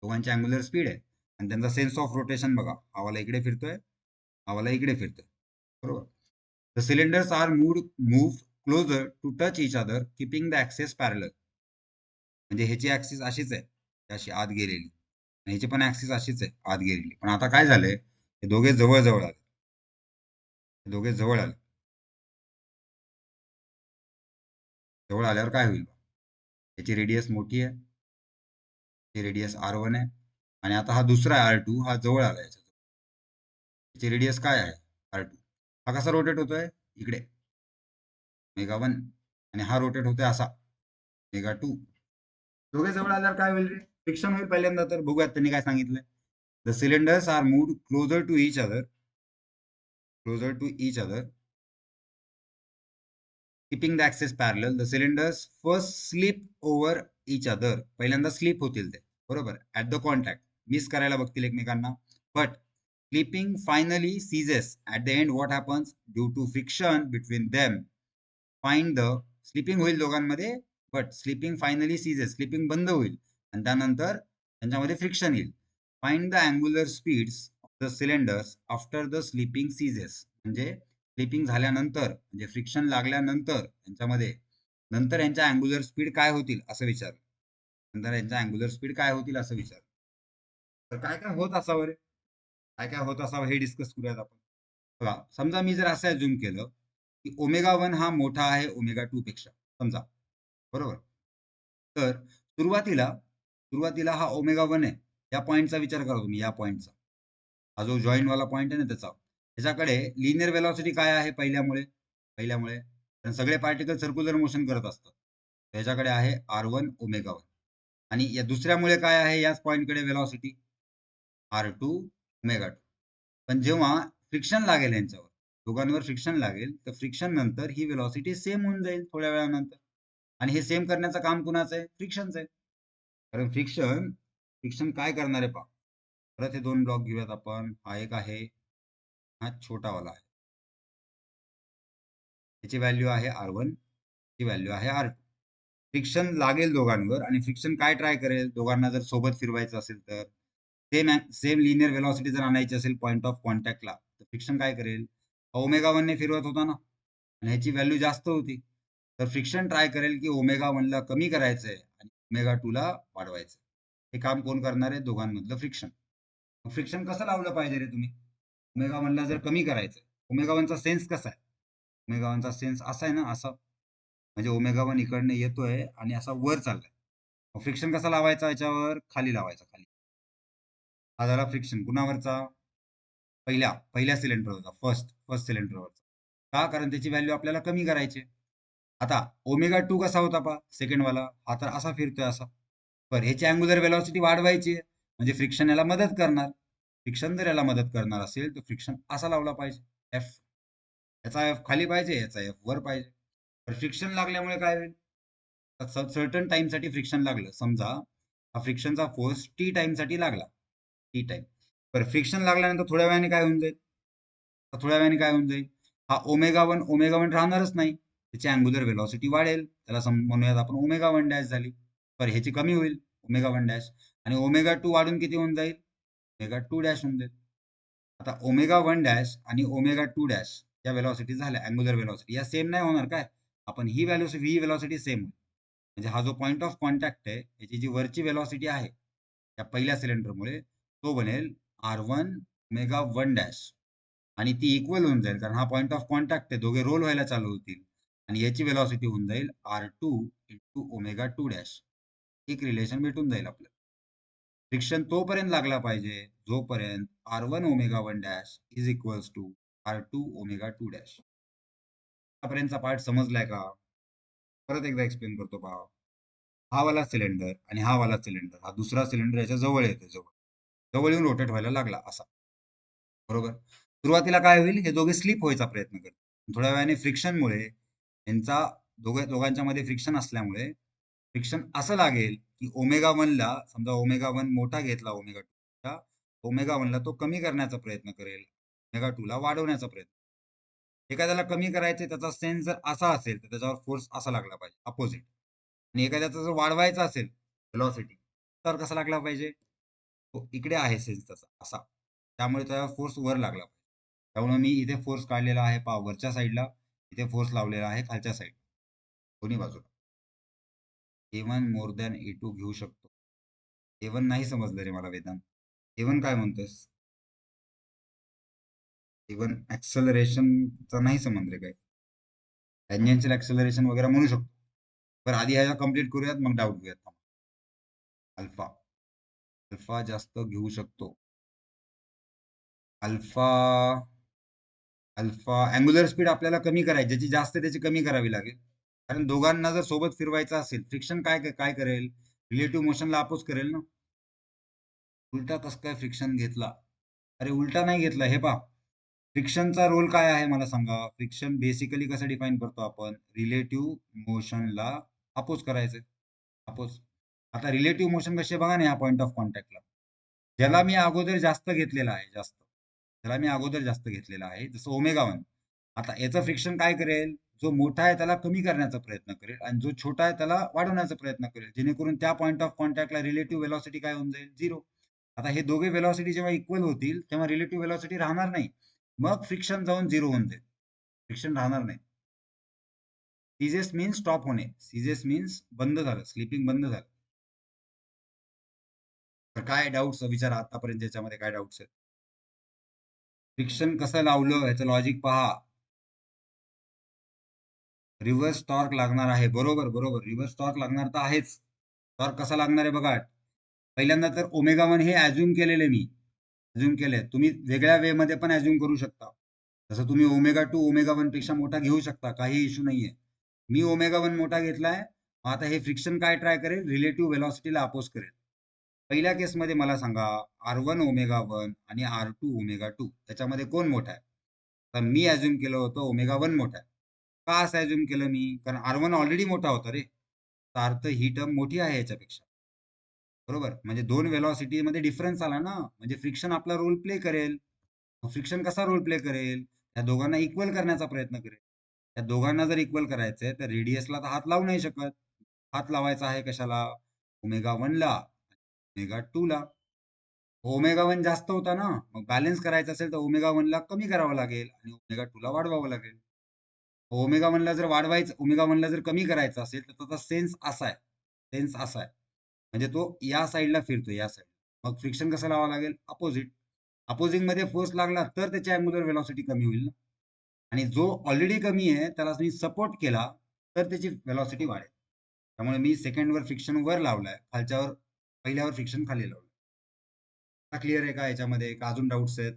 दोघांची अँग्युलर स्पीड आहे आणि त्यांचा सेन्स ऑफ रोटेशन बघा, हावाला इकडे फिरतोय, हावाला इकडे फिरतोय, बरोबर. The cylinders are move closer to touch each other keeping the axes parallel. म्हणजे ह्याची ऍक्सिस अशीच आहे, अशी आत गेलेली, ह्याची पण ऍक्सिस अशीच आहे, आत गेलेली. पण आता काय झालंय, हे दोघे जवळ जवळ आले, हे दोघे जवळ आले. जवळ आल्यावर काय होईल? याची रेडियस मोठी आहे, ही रेडियस R1 आहे, आणि आता हा दुसरा R2 हा जवळ आला, याची रेडियस काय आहे? R2. हा कसा रोटेट होतोय? इकडे. ओमेगा 1 आणि हा रोटेट होतोय असा ओमेगा 2. दोघे जवळ आल्यावर काय होईल रे? फ्रिक्शन होईल पहिल्यांदा. तर बघूयात त्यांनी काय सांगितलंय. The cylinders are moved closer to each other keeping the axis parallel. The cylinders first slip over each other. पहिल्यांदा स्लिप होतील ते, बरोबर, ऍट द कॉन्टॅक्ट, मिस करायला बघतील एकमेकांना. But slipping finally ceases at the end. What happens due to friction between them. Find the slipping होईल दोघांमध्ये, but slipping finally ceases, slipping बंद होईल आणि त्यानंतर त्यांच्यामध्ये फ्रिक्शन येईल. Find the angular speeds of the cylinders after the slipping ceases. म्हणजे slipping झाल्यानंतर, म्हणजे फ्रिक्शन लागल्यानंतर यांच्यामध्ये, नंतर यांच्या अँग्युलर स्पीड काय होतील असं विचार. नंतर यांच्या अँग्युलर स्पीड काय होतील असं विचार. तर काय काय होत असावं रे? काय काय होत असावं हे डिस्कस करूयात आपण. बघा, समजा मी जर असं अज्युम केलं की ओमेगा 1 हा मोठा आहे ओमेगा 2 पेक्षा, समजा, बरोबर. तर सुरुवातीला हा ओमेगा 1 आहे, या पॉईंटचा विचार करा तुम्ही, या पॉईंटचा, हा जो जॉईंट वाला पॉईंट आहे ना त्याच्याकडे लिनियर वेलॉसिटी काय आहे पहिल्यामुळे कारण सगळे पार्टिकल सर्क्युलर मोशन करत असतात. त्याच्याकडे आहे R1 ओमेगा 1. आणि या दुसऱ्यामुळे काय आहे याच पॉईंटकडे वेलॉसिटी R2 ओमेगा 2. पण जेव्हा फ्रिक्शन लागेल यांच्यावर, दोघांवर फ्रिक्शन लागेल, तर फ्रिक्शन नंतर ही वेलॉसिटी सेम होऊन जाईल थोड्या वेळानंतर. आणि हे सेम करण्याचं काम कुणाचं आहे? फ्रिक्शनचं आहे. कारण फ्रिक्शन फ्रिक्शन काय करणार आहे पहा. परत हे दोन ब्लॉक घेऊयात आपण. हा एक आहे, हा छोटावाला आहे. याची व्हॅल्यू आहे R1, ची व्हॅल्यू आहे R2. फ्रिक्शन लागेल दोघांवर आणि फ्रिक्शन काय ट्राय करेल, दोघांना जर सोबत फिरवायचं असेल तर, सेम लिनियर वेलॉसिटी जर आणायची असेल पॉईंट ऑफ कॉन्टॅक्टला, तर फ्रिक्शन काय करेल, ओमेगा 1 ने फिरवत होता ना, आणि ह्याची व्हॅल्यू जास्त होती. तर फ्रिक्शन ट्राय करेल की ओमेगा 1 ला कमी करायचंय आणि ओमेगा 2 ला वाढवायचं. हे काम कोण करणार आहे? दोघांमधलं फ्रिक्शन. फ्रिक्शन कसं लावलं पाहिजे रे तुम्ही? ओमेगा 1 ला जर कमी करायचंय, ओमेगा 1 चा सेन्स कसा आहे? ओमेगा 1 चा सेन्स असा आहे ना, असा, म्हणजे ओमेगा 1 इकडनं येतोय आणि असा वर चाललाय. फ्रिक्शन कसा लावायचा याच्यावर? खाली लावायचा, खाली. हा झाला फ्रिक्शन कुणावरचा? पहिल्या सिलेंडरवरचा, फर्स्ट सिलेंडरवरचा. का? कारण त्याची व्हॅल्यू आपल्याला कमी करायची. आता ओमेगा 2 कसा होता पहा, सेकंड वाला, हा तर असा फिरतोय असा. बरं, ह्याची अँग्युलर वेलॉसिटी वाढवायची, म्हणजे फ्रिक्शन याला मदत करणार. फ्रिक्शन जर याला मदत करणार असेल तर फ्रिक्शन असा लावला पाहिजे, एफ. याचा एफ खाली पाहिजे, याचा एफ वर पाहिजे. तर फ्रिक्शन लागल्यामुळे काय होईल? सर्टन टाइम साठी फ्रिक्शन लागलं, समजा हा फ्रिक्शनचा फोर्स टी टाइम साठी लागला, टी टाइम. बरं, फ्रिक्शन लागल्यानंतर थोड्या वेळाने काय होऊन जाईल? हा ओमेगा 1 राहणारच नाही, त्याची अँग्युलर वेलॉसिटी वाढेल, त्याला म्हणूयात आपण ओमेगा 1 डॅश झाली. बरं, ह्याची कमी होईल ओमेगा 1 डॅश, आणि ओमेगा 2 वाढून किती होऊन जाईल? ओमेगा 2 डॅश होऊन जाईल. आता ओमेगा 1 डॅश आणि ओमेगा 2 डॅश या वेलॉसिटी झाल्या, अँग्युलर वेलॉसिटी या सेम नाही होणार काय? आपण ही वेलॉसिटी सेम होईल. म्हणजे हा जो पॉईंट ऑफ कॉन्टॅक्ट आहे, याची जी वरची वेलॉसिटी आहे या पहिल्या सिलेंडरमुळे, तो बनेल R1 ओमेगा 1 डॅश, आणि ती इक्वल होऊन जाईल, कारण हा पॉईंट ऑफ कॉन्टॅक्ट आहे, दोघे रोल व्हायला चालू होतील, आणि याची वेलॉसिटी होऊन जाईल R2 इंटू ओमेगा 2 डॅश. एक रिलेशन भेटून जाईल आपल्याला. फ्रिक्शन तोपर्यंत लागला पाहिजे जोपर्यंत R1 omega 1 dash is equals to R2 omega 2 dash. आतापर्यंतचा पार्ट समजलाय का? परत एकदा एक्सप्लेन करतो पहा. हा वाला सिलेंडर आणि हा वाला सिलेंडर, हा दुसरा सिलेंडर याच्या जवळ येतो, जवळ येऊन रोटेट व्हायला लागला असा, बरोबर. सुरुवातीला काय होईल, हे दोघे स्लिप व्हायचा प्रयत्न करतील. थोड्या वेळाने फ्रिक्शनमुळे यांचा, दोघांच्या मध्ये फ्रिक्शन असल्यामुळे फ्रिक्शन असं लागेल की ओमेगा 1 ला, समजा ओमेगा 1 मोठा घेतला ओमेगा 2 चा, ओमेगा 1 ला तो कमी करण्याचा प्रयत्न करेल, ओमेगा 2 ला वाढवण्याचा प्रयत्न. एखाद्याला कमी करायचे, त्याचा सेन्स जर असा असेल तर त्याच्यावर फोर्स असा लागला पाहिजे, अपोजिट. आणि एखाद्याचा जर वाढवायचा असेल वेलॉसिटी, तर कसा लागला पाहिजे? इकडे आहे सेन्स त्याचा असा, त्यामुळे त्याचा फोर्स वर लागला पाहिजे. त्यामुळे मी इथे फोर्स काढलेला आहे पहा वरच्या साईडला, इथे फोर्स लावलेला आहे खालच्या साईड, दोन्ही बाजूला. A1 मोर दॅन A2 घेऊ शकतो. A1 नाही समजलं रे मला वेदांत. A1 काय म्हणतोस? A1 ऍक्सलरेशनचा नाही समज रे काय. टँजेन्शियल ऍक्सलरेशन वगैरे म्हणू शकतो. बरं, आधी ह्याला कम्प्लीट करूयात, मग डाऊट घेऊयात. अल्फा, अल्फा जास्त घेऊ शकतो. अल्फा अल्फा अँग्युलर स्पीड आपल्याला कमी करायची, ज्याची जास्त त्याची कमी करावी लागेल. कारण दोघांना जर सोबत फिरवायचं असेल, फ्रिक्शन काय काय करेल? रिलेटिव्ह मोशनला अपोज करेल ना. उलटा कसं काय फ्रिक्शन घेतला? अरे उलटा नाही घेतला. हे पहा, फ्रिक्शनचा रोल काय आहे मला सांगा? फ्रिक्शन बेसिकली कसं डिफाईन करतो आपण? रिलेटिव्ह मोशनला अपोज करायचं. अपोज. आता रिलेटिव्ह मोशन कशी बघा ना, या पॉइंट ऑफ कॉन्टॅक्टला. ज्याला मी अगोदर जास्त घेतलेला आहे, जास्त. त्याला मी अगोदर जास्त घेतलेला आहे, जसं ओमेगा 1. आता याचं फ्रिक्शन काय करेल? जो मोठा आहे त्याला कमी करण्याचा प्रयत्न करेल आणि जो छोटा आहे त्याला वाढवण्याचा प्रयत्न करेल. जेणेकरून त्या पॉइंट ऑफ कॉन्टॅक्टला रिलेटिव्ह व्हेलॉसिटी काय होऊन जाईल? 0. आता हे दोघे व्हेलॉसिटी जेव्हा इक्वल होतील, तेव्हा रिलेटिव्ह व्हेलॉसिटी राहणार नाही. मग फ्रिक्शन जाऊन 0 होऊन जाईल. फ्रिक्शन राहणार नाही. सीजेस मीन्स स्टॉप होणे. सीजेस मीन्स बंद झालं, स्लिपिंग बंद झालं. तर काय डाऊट्स विचारा आतापर्यंत याच्यामध्ये काय डाऊट्स आहेत? फ्रिक्शन कसं लावलं ह्याचं लॉजिक पहा. रिव्हर्स टॉर्क लागणार आहे. बरोबर, बरोबर. रिव्हर्स टॉर्क लागणार तर आहेच. टॉर्क कसा लागणार आहे बघा. पहिल्यांदा तर ओमेगा 1 हे अज्युम केलेले मी. अज्युम केले. तुम्ही वेगळ्या वे मध्ये पण अज्युम करू शकता. जसं तुम्ही ओमेगा 2 ओमेगा 1 पेक्षा मोठा घेऊ शकता. काही इश्यू नाहीये. मी ओमेगा 1 मोठा घेतलाय. आता हे फ्रिक्शन काय ट्राय करेल? रिलेटिव्ह व्हेलॉसिटीला अपोज करेल. पहिल्या केसमध्ये मला सांगा, R1 ओमेगा 1 आणि R2 ओमेगा 2 त्याच्यामध्ये कोण मोठा आहे? तर मी अज्युम केलं होतं ओमेगा 1 मोठा आहे. का असं अज्युम केलं मी? कारण R1 ऑलरेडी मोठा होता रे. तर अर्थ ही टर्म मोठी आहे याच्यापेक्षा. बरोबर? म्हणजे 2 व्हेलॉसिटीमध्ये डिफरन्स आला ना, म्हणजे फ्रिक्शन आपला रोल प्ले करेल. फ्रिक्शन कसा रोल प्ले करेल? त्या दोघांना इक्वल करण्याचा प्रयत्न करेल. त्या दोघांना जर इक्वल करायचंय, तर रेडियसला तर हात लावू नाही शकत. हात लावायचा आहे कशाला? ओमेगा 1 ला, ओमेगा 2 ला. ओमेगा 1 जास्त होता ना, मग बॅलन्स करायचं असेल तर ओमेगा 1 ला कमी करावं लागेल आणि ओमेगा 2 ला वाढवावं लागेल. ओमेगा 1 ला जर वाढवायचं, ओमेगा 1 ला जर कमी करायचं असेल, तर त्याचा सेन्स असा आहे. सेन्स असा आहे. म्हणजे तो या साईडला फिरतो, या साईड. मग फ्रिक्शन कसं लावावं लागेल? अपोजिट. अपोजिंग मध्ये फोर्स लागला तर त्याची अँग्युलर व्हेलॉसिटी कमी होईल ना. आणि जो ऑलरेडी कमी आहे त्याला मी सपोर्ट केला तर त्याची व्हेलॉसिटी वाढेल. त्यामुळे मी सेकंडवर फ्रिक्शन वर लावलाय, खालच्यावर पहिल्यावर फ्रिक्शन खाली लावलं. आता क्लिअर आहे का याच्यामध्ये? का अजून डाऊट्स आहेत?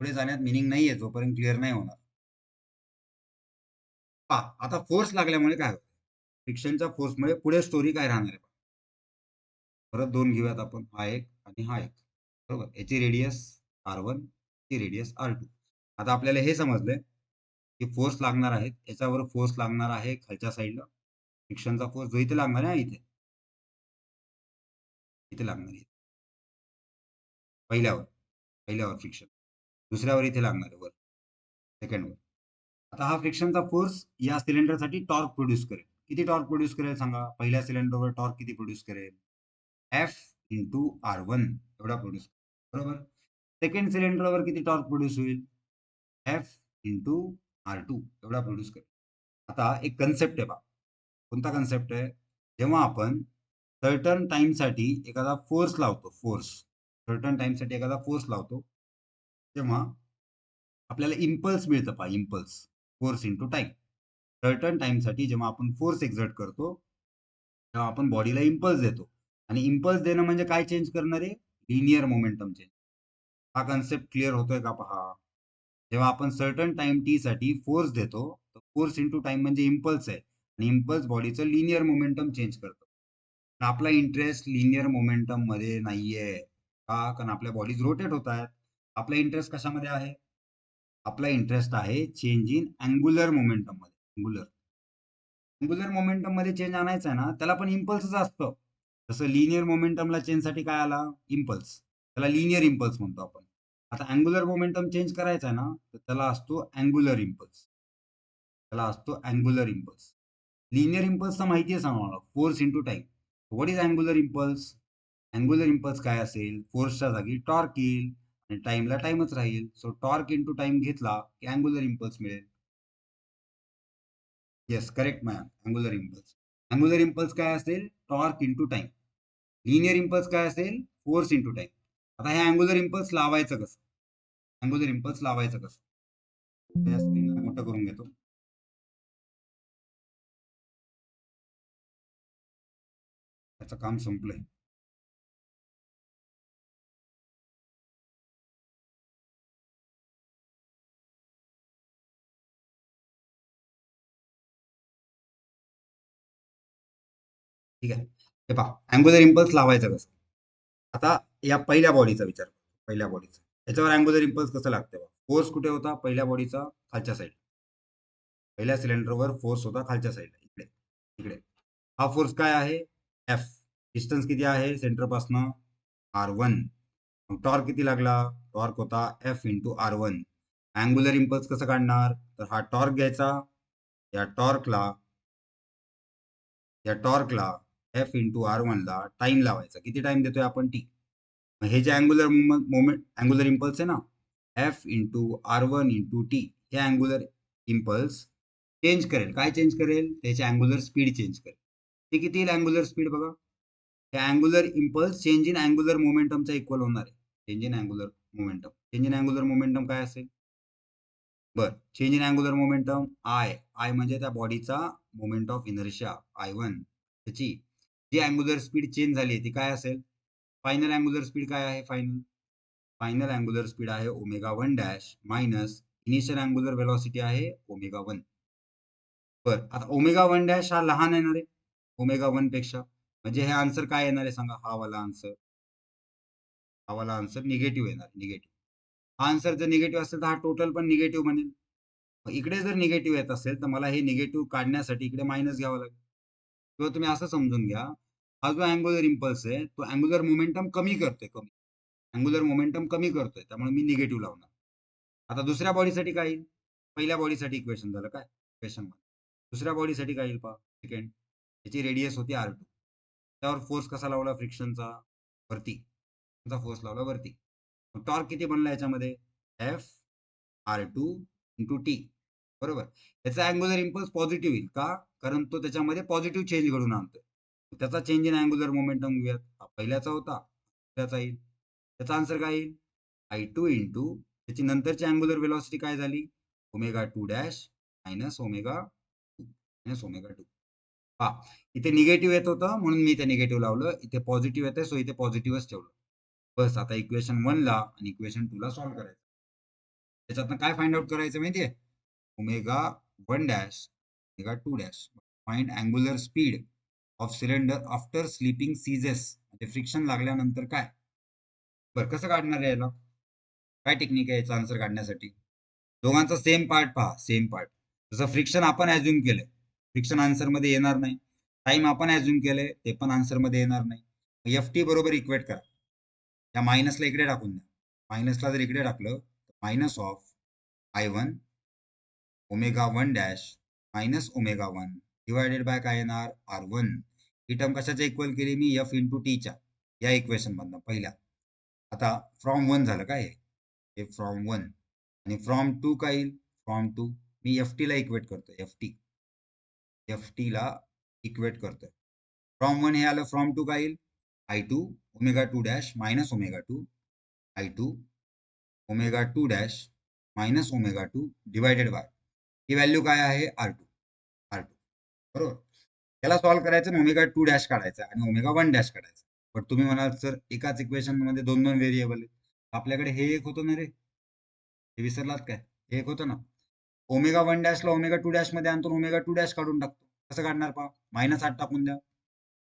पुढे जाण्यात मिनिंग नाहीये जोपर्यंत क्लिअर नाही होणार. पहा, आता फोर्स लागल्यामुळे काय होतं? फ्रिक्शनच्या फोर्समुळे पुढे स्टोरी काय राहणार आहे? परत दोन घेऊयात आपण, हा एक आणि हा एक. बरोबर, याची रेडियस R1, ची रेडियस R2. आता आपल्याला हे समजलंय की फोर्स लागणार आहे, याच्यावर फोर्स लागणार आहे खालच्या साईडला. फ्रिक्शनचा फोर्स जो इथे लागणार आहे, इथे इथे लागणार आहे. पहिल्यावर पहिल्यावर फ्रिक्शन, दुसऱ्यावर इथे लागणार आहे वर, सेकंडवर. आता हा फ्रिक्शनचा फोर्स या सिलेंडरसाठी टॉर्क प्रोड्यूस करेल. किती टॉर्क प्रोड्यूस करेल सांगा? पहिल्या सिलेंडरवर टॉर्क किती प्रोड्यूस करेल? F इंटू R1 एवढा प्रोड्यूस. बरोबर. सेकंड सिलेंडरवर किती टॉर्क प्रोड्यूस होईल? F इंटू R2 एवढा प्रोड्यूस करेल. आता एक कन्सेप्ट आहे बा. कोणता कन्सेप्ट आहे? जेव्हा आपण सर्टन टाइमसाठी एखादा फोर्स लावतो, फोर्स सर्टन टाइमसाठी एखादा फोर्स लावतो, तेव्हा आपल्याला इम्पल्स मिळतं पहा, impulse. Force into time. Certain टाइमसाठी जेव्हा आपण फोर्स एक्झर्ट करतो, तेव्हा आपण बॉडीला इम्पल्स देतो. आणि इम्पल्स देणं म्हणजे काय चेंज करणार आहे? Linear momentum change. हा कन्सेप्ट क्लिअर होतोय का पहा? जेव्हा आपण सर्टन टाइम टी साठी फोर्स देतो, तर फोर्स इंटू टाइम म्हणजे इम्पल्स आहे आणि इम्पल्स बॉडीचं लिनियर मोमेंटम चेंज करतो. पण आपला इंटरेस्ट लिनियर मोमेंटम मध्ये नाहीये. का? कारण आपल्या बॉडीज रोटेट होत आहेत. आपला इंटरेस्ट कशामध्ये आहे? आपला इंटरेस्ट आहे चेंज इन अँग्युलर मोमेंटम मध्ये. अँग्युलर मोमेंटम मध्ये चेंज आणायचा आहे ना, त्याला पण इम्पल्सच असतं. जसं लिनियर मोमेंटमला चेंजसाठी काय आला? इम्पल्स. त्याला लिनियर इम्पल्स म्हणतो आपण. आता अँग्युलर मोमेंटम चेंज करायचा आहे ना, तर त्याला असतो अँग्युलर इम्पल्स. त्याला असतो अँग्युलर इम्पल्स. लिनियर इम्पल्सचा माहिती आहे सांगा, force into time. What is angular impulse? Angular impulse काय असेल? फोर्सच्या जागी टॉर्क येईल आणि टाइमला टाइमच राहील. सो टॉर्क इंटू टाइम घेतला की अँग्युलर इम्पल्स मिळेल. Yes, correct ma'am. Angular impulse. Angular impulse काय असेल? Torque into time. Linear impulse काय असेल? Force into time. आता हे अँग्युलर इम्पल्स लावायचं कसं? अँग्युलर इम्पल्स लावायचं कसं? त्या स्क्रीनला मोठं करून घेतो. त्याचं काम संपलंय. ठीक आहे. हे पहा, अँग्युलर इम्पल्स लावायचं कसं. आता या पहिल्या बॉडीचा विचार करू. पहिल्या बॉडीचा याच्यावर अँग्युलर इम्पल्स कसं लागते बघा. फोर्स कुठे होता पहिल्या बॉडीचा, खालच्या साईड. पहिल्या सिलेंडरवर फोर्स होता खालच्या साईडला, इकडे इकडे. हा फोर्स काय आहे, एफ. डिस्टन्स किती आहे सेंटर पासनं, R1. टॉर्क किती लागला, टॉर्क होता F into R1. Angular impulse कसं काढणार, तर हा टॉर्क घ्यायचा, या टॉर्कला एफ इंटू R1 ला टाइम लावायचा. किती टाइम देतोय आपण, टी. हे जे अँग्युलर मोमेंट अँग्युलर इम्पल्स आहे ना, F into R1 into T, हे अँग्युलर इम्पल्स चेंज करेल. काय चेंज करेल, त्याची अँग्युलर स्पीड चेंज करेल. ते किती येईल अँग्युलर स्पीड बघा. हे angular impulse change in angular मोमेंटमचा इक्वल होणार आहे. Change in angular momentum. Change in angular momentum काय असेल, बर, change in angular momentum I म्हणजे त्या बॉडीचा मोमेंट ऑफ इनर्शिया I1. त्याची जी अँग्युलर स्पीड चेंज झाली ती काय असेल, फायनल अँग्युलर स्पीड काय आहे, फायनल अँग्युलर स्पीड आहे ω1 dash minus initial angular velocity आहे ω1. बर, आता ω1 डॅश हा लहान येणार आहे ω1 पेक्षा, म्हणजे हे आन्सर काय येणार आहे सांगा, हा वाला आन्सर निगेटिव्ह येणार, निगेटिव्ह. हा आन्सर जर निगेटिव्ह असेल तर हा टोटल पण निगेटिव्ह बनेल. इकडे जर निगेटिव्ह येत असेल तर मला हे निगेटिव्ह काढण्यासाठी इकडे मायनस घ्यावं लागेल. किंवा तुम्ही असं समजून घ्या, हा जो अँग्युलर इम्पल्स आहे तो अँग्युलर मोमेंटम कमी करतोय, अँग्युलर मोमेंटम कमी करतोय, त्यामुळे मी निगेटिव्ह लावणार. आता दुसऱ्या बॉडीसाठी काय येईल, पहिल्या बॉडीसाठी इक्वेशन झालं काय, इक्वेशन. दुसऱ्या बॉडीसाठी काय येईल पहा, सेकंड. त्याची रेडियस होती R2. त्यावर फोर्स कसा लावला, फ्रिक्शनचा, वरती फोर्स लावला वरती. टॉर्क किती बनला याच्यामध्ये, एफ R2 इंटू टी, बरोबर. याचा अँग्युलर इम्पल्स पॉझिटिव्ह येईल का, कारण तो त्याच्यामध्ये पॉझिटिव्ह चेंज घडून आणतोय. त्याचा चेंज इन अँग्युलर मोमेंटम घेऊयात. हा पहिल्याचा होता, त्याचा येईल. त्याचा आन्सर काय येईल, I2 इंटू त्याची नंतरची अँग्युलर वेलॉसिटी काय झाली, ω2 डॅश मायनस ω2. हा, इथे निगेटिव्ह येत होतं म्हणून मी इथे निगेटिव्ह लावलं, इथे पॉझिटिव्ह येते सो इथे पॉझिटिव्हच ठेवलं. बस, आता इक्वेशन 1 ला आणि इक्वेशन 2 ला सॉल्व्ह करायचं. त्याच्यातनं काय फाइंड आउट करायचं माहितीये, ω1 dash ω2 dash. Find angular speed of cylinder after slipping ceases, म्हणजे फ्रिक्शन लागल्यानंतर काय. बरं, कसं काढणार आहे याला, काय टेक्निक आहे याचा आन्सर काढण्यासाठी. दोघांचा सेम पार्ट पहा, सेम पार्ट. जसं फ्रिक्शन आपण ऍझ्युम केलंय, फ्रिक्शन आन्सर मध्ये येणार नाही. टाइम आपण ऍझ्युम केलंय, ते पण आन्सर मध्ये येणार नाही. एफ टी बरोबर इक्वेट करा. या मायनसला इकडे टाकून द्या. मायनसला जर इकडे टाकलं, minus of I1 ω1 dash minus ω1 divided by काय येणार, R1. ही टर्म कशाच्या इक्वल केली मी, एफ इंटू टीच्या, या इक्वेशन मधनं पहिल्या. आता फ्रॉम 1 झालं काय, हे फ्रॉम 1. आणि फ्रॉम 2 काय येईल, फ्रॉम 2 मी एफ टी ला इक्वेट करतो, एफ टी ला इक्वेट करतोय. फ्रॉम 1 हे आलं, फ्रॉम 2 काय येईल, I2 ω2 dash minus ω2, I2 ω2 dash minus ω2 divided by, ही व्हॅल्यू काय आहे, R2, बरोबर. त्याला सॉल्व्ह करायचं आणि ω2 डॅश काढायचं आणि ω1 डॅश काढायचं. पण तुम्ही म्हणाल सर एकाच इक्वेशन मध्ये दोन दोन व्हेरिएबल आहेत. आपल्याकडे हे एक होतं ना रे, हे विसरलात काय, हे एक होतं ना. ω1 डॅशला ω2 डॅश मध्ये आणतो, ω2 डॅश काढून टाकतो. कसं काढणार पहा, -8 टाकून द्या,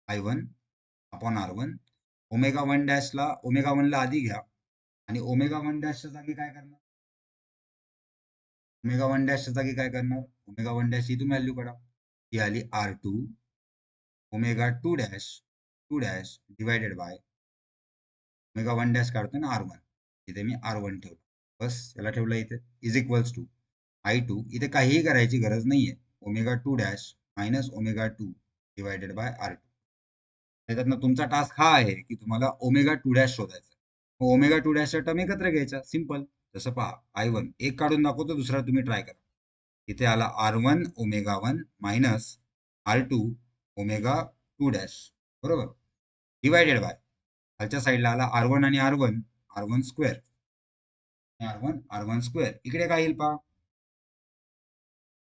I1 अपॉन R1. ω1 डॅशला ω1 ला आधी घ्या आणि ω1 डॅशच्या जागी काय करणार, ω1 डॅशच्या जागी काय करणार, ω1 डॅश इथून व्हॅल्यू काढा, ही आली R2 ω2 dash 2 dash divided by ω1 dash काढतो ना R1, इथे मी R1 ठेवलं. बस, याला ठेवलं इथे, इज इक्वल्स टू I2, इथे काहीही करायची गरज नाहीये, ω2 dash minus ω2 divided bye R2. त्याच्यातनं तुमचा टास्क हा आहे की तुम्हाला ω2 डॅश शोधायचा. ω2 डॅशच्या टर्म एकत्र घ्यायच्या, सिंपल. जसं पहा, I1 एक काढून दाखवतो, दुसरा तुम्ही ट्राय करा. इथे आला R1 ω1 मायनस R2 ω2 डॅश, बरोबर, डिवायडेड बाय खालच्या साईडला आला R1 आणि R1 स्क्वेअर, R1 स्क्वेअर. इकडे काय येईल पहा,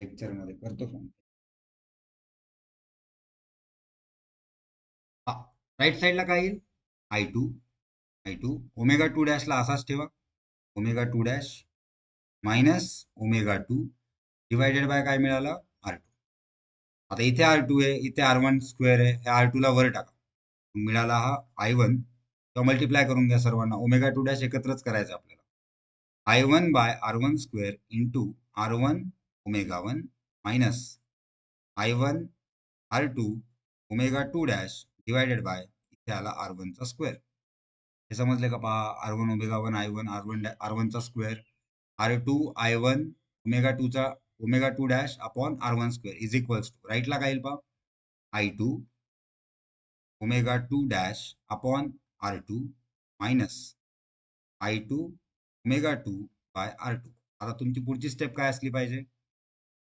लेक्चर मध्ये करतो फोन. हा, राईट साईडला काय येईल, I2 ω2 डॅशला असाच ठेवा, ω2 डॅश मायनस ω2 डिवायडेड बाय काय मिळालं, R2. आता इथे R2 आहे, इथे R1 स्क्वेअर आहे, ह्या R2 ला वर टाका, मिळाला हा I1. किंवा मल्टिप्लाय करून घ्या सर्वांना, ओमेगा 2 डॅश एकत्रच करायचं आपल्याला. I1 by R1 square into R1 omega 1 minus I1 R2 omega 2 dash divided by इथे आला R1 चा स्क्वेअर. हे समजले का? पहा, R1 ओमेगा 1 I1 R1 चा स्क्वेअर, R2 I1 ओमेगा 2 चा omega 2 dash upon R1 square is equals to, राईटला काय येईल पहा, I2 omega 2 dash upon R2 minus I2 omega 2 by R2. आता तुमची पुढची स्टेप काय असली पाहिजे?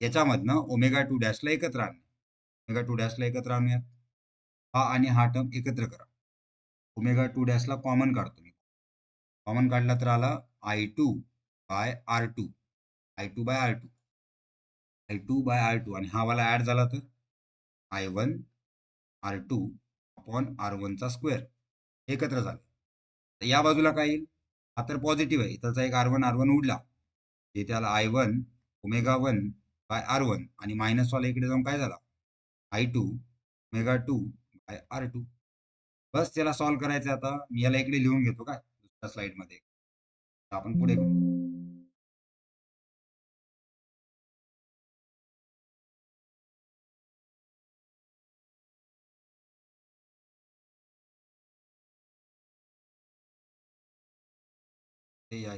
याच्यामधनं ओमेगा 2 डॅशला एकत्र आणणे. ओमेगा 2 डॅशला एकत्र आणूयात. हा आणि हा टर्म एकत्र करा. ओमेगा 2 डॅशला कॉमन काढतो मी. कॉमन काढला तर आला I2 by R2. I2 by R2. I2 by R2 आणि हा वाला ऍड झाला तर I1 R2 अपॉन R1 चा स्क्वेअर एकत्र झाले. तर या बाजूला काय येईल? हा तर पॉझिटिव्ह आहे, इथलचा एक R1 उडला, इथे आला I1 ओमेगा 1 बाय R1 आणि मायनस वाला इकडे जाऊन काय झाला, I2 ओमेगा 2 बाय R2. बस त्याला सॉल्व्ह करायचं. आता मी याला इकडे लिहून घेतो काय दुसऱ्या स्लाइड मध्ये. आपण पुढे करू. ते या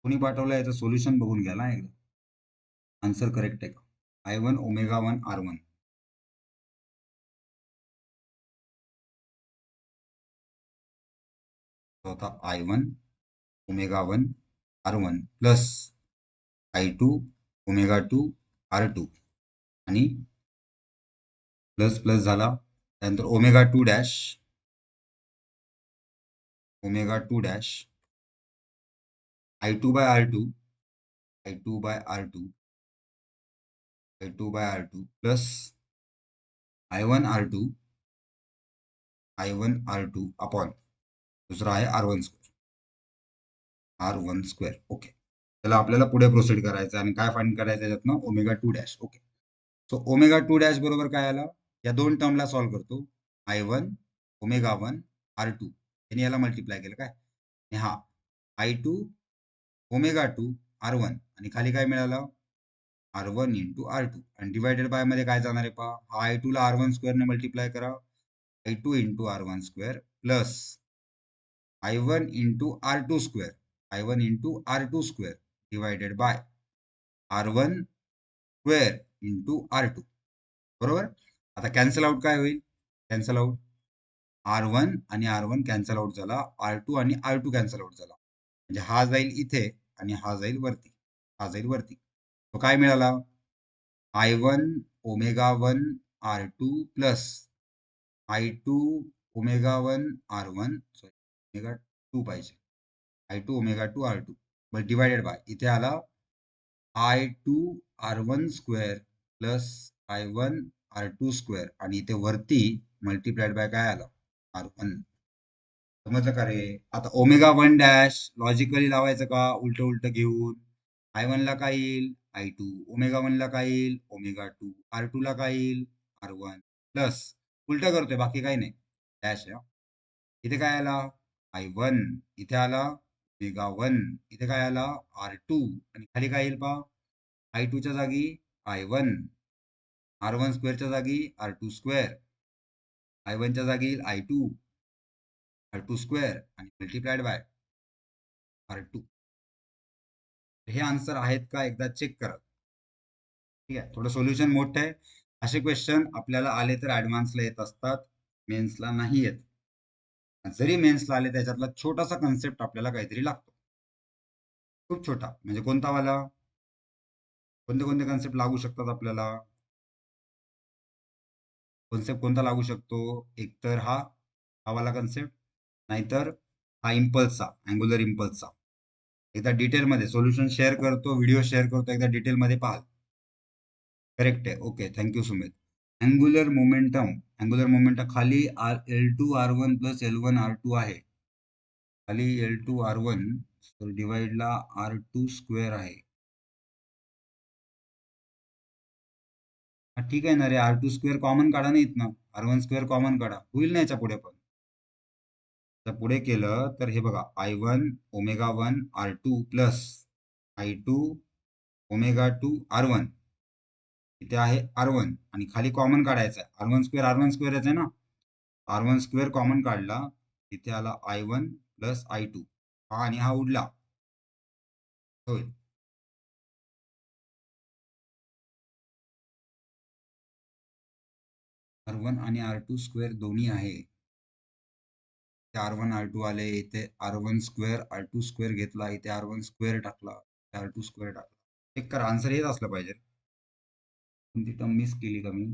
कोणी पाठवलं याचं सोल्युशन बघून घ्या ना एकदा, आन्सर करेक्ट आहे का. I1 ओमेगा 1 R1 होता I1 omega 1 R1 plus I2 omega 2 R2 आणि प्लस प्लस झाला, त्यानंतर omega 2 dash I2 by R2 I2 by R2 I2 by R2 plus I1 R2 upon दुसरा आहे R1 स्क्वेअर. ओके, त्याला आपल्याला पुढे प्रोसीड करायचं आणि काय फाइंड करायचं त्याच्यातनं, omega 2 dash. Okay, so omega 2 dash बरोबर काय आला, या दोन टर्मला सॉल्व्ह करतो, I1 ओमेगा 1 R2 यांनी याला मल्टिप्लाय केलं काय, आणि हा I2 ओमेगा 2 R1 आणि खाली काय मिळालं, R1 इंटू R2 आणि डिवायडेड बाय मध्ये काय जाणार आहे पहा, हा I2 ला R1 स्क्वेअर ने मल्टिप्लाय करा, I2 into R1 square plus I1 into R2 square, I1 into R2 square divided bye R1 square into R2. बरोबर. आता कॅन्सल आउट काय होईल, कॅन्सल आउट R1 आणि R1 कॅन्सल आउट झाला, R2 आणि R2 cancel out झाला, म्हणजे हा जाईल इथे आणि हा जाईल वरती, हा जाईल वरती. तो काय मिळाला, I1 omega 1 R2 plus I2 omega 1 R1 sorry omega 2 पाहिजे, I2 omega 2 R2 but divided by इथे आला I2 R1 square plus I1 R2 square आणि इथे वरती मल्टिप्लाइड बाय काय आलं, R1. समजलं का रे? आता ओमेगा 1 डॅश लॉजिकली लावायचं का उलट उलट घेऊन, I1 ला काय येईल I2, ओमेगा 1 ला काय येईल ओमेगा 2, R2 ला काय येईल R1 प्लस उलट करतोय बाकी काही नाही, डॅश आहे. इथे काय आला I1, इथे आला ओमेगा 1, इथे काय आला R2 आणि खाली काय येईल पहा, I2 च्या जागी I1, R1 स्क्वेअरच्या जागी R2 स्क्वेअर, I1 च्या जागी I2 R2 स्क्वेअर आणि मल्टिप्लाइड बाय R2. हे आन्सर आहेत का एकदा चेक करा. ठीक आहे, थोडं सोल्युशन मोठं आहे. असे क्वेश्चन आपल्याला आले तर ऍडव्हान्सला येत असतात, मेन्सला नाही येत. जरी मेन्सला आले त्याच्यातला छोटासा कन्सेप्ट आपल्याला काहीतरी लागतो, खूप छोटा. म्हणजे कोणता वाला, कोणते कोणते कन्सेप्ट लागू शकतात आपल्याला, कन्सेप्ट कोणता लागू शकतो, एक तर हा वाला कन्सेप्ट, नाहीतर हा इम्पल्सचा, अँग्युलर इम्पल्सचा. एकदा डिटेलमध्ये सोल्युशन शेअर करतो, व्हिडिओ शेअर करतो, एकदा डिटेलमध्ये पाहाल. करेक्ट आहे. Okay, thank you Sumit. Angular momentum खाली L2R1 प्लस L1R2 आहे. खाली L2R1 तर डिवाइडला R2 स्क्वेअर आहे. ठीक आहे ना रे, R2 स्क्वेअर कॉमन काढा नाहीत ना, R1 स्क्वेअर कॉमन काढा, होईल ना याच्या पुढे पण. जर पुढे केलं तर हे बघा, I1 ω1 R2 plus I2 ω2 R1. इथे आहे R1 आणि खाली कॉमन काढायचं आहे. R1 स्क्वेअरच आहे ना. R1 स्क्वेअर कॉमन काढला, इथे आला I1 प्लस I2. हा आणि हा उडला, होईल. R1 आणि R2 स्क्वेअर दोन्ही आहे. R1 R2 आले, इथे R1 स्क्वेअर R2 स्क्वेअर घेतला, इथे R1 स्क्वेअर टाकला, R2 स्क्वेअर टाकला. चेक करा, आन्सर हेच असलं पाहिजे. कोणती टर्म मिस केली का मी?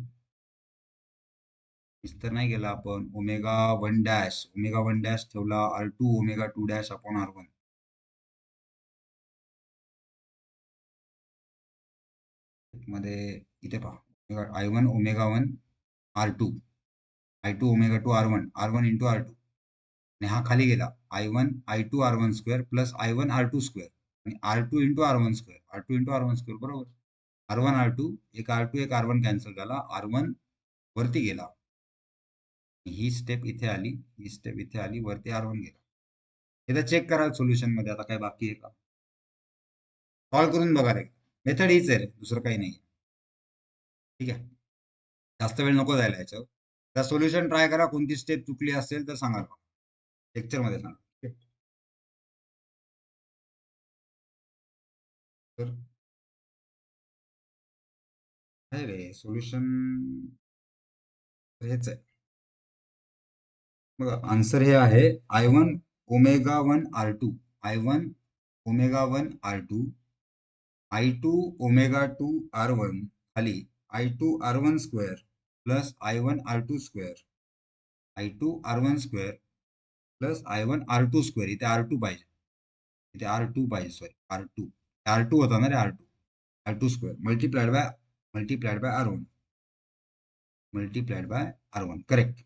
मिस तर नाही गेला आपण. ω1 डॅश ठेवला R2 ω2 डॅश अपॉन R1. मध्ये इथे पहा, I1 ω1 R2, I2 ω2 R1 into R2 आणि हा खाली गेला, I1 I2 R1 square plus I1 R2 square आणि R2 into R1 square, R2 into R1 square, बरोबर. R1 R2, एक R2 एक R1 कॅन्सल झाला, R1 वरती गेला, ही स्टेप इथे आली, ही स्टेप इथे आली, वरती R1 गेला. एकदा चेक करा सोल्युशन मध्ये, आता काय बाकी आहे का? सॉल्व्ह करून बघा रे, मेथड हीच आहे रे, दुसरं काही नाही. ठीक आहे, जास्त वेळ नको जायला याच्यावर. तर सोल्युशन ट्राय करा, कोणती स्टेप चुकली असेल तर सांगा, लेक्चर मध्ये सांगा. तर आहे रे सोल्युशन, हेच आहे बघा. आन्सर हे आहे I1 ω1 R2, I1 ω1 R2, I2 ω2 R1 खाली I2 R1 square plus I1 R2 square, I2 R1 square plus I1 R2 square. इथे R2 पाहिजे, इथे R2 पाहिजे, सॉरी R2 होता ना रे, R2 square multiplied by R1, correct,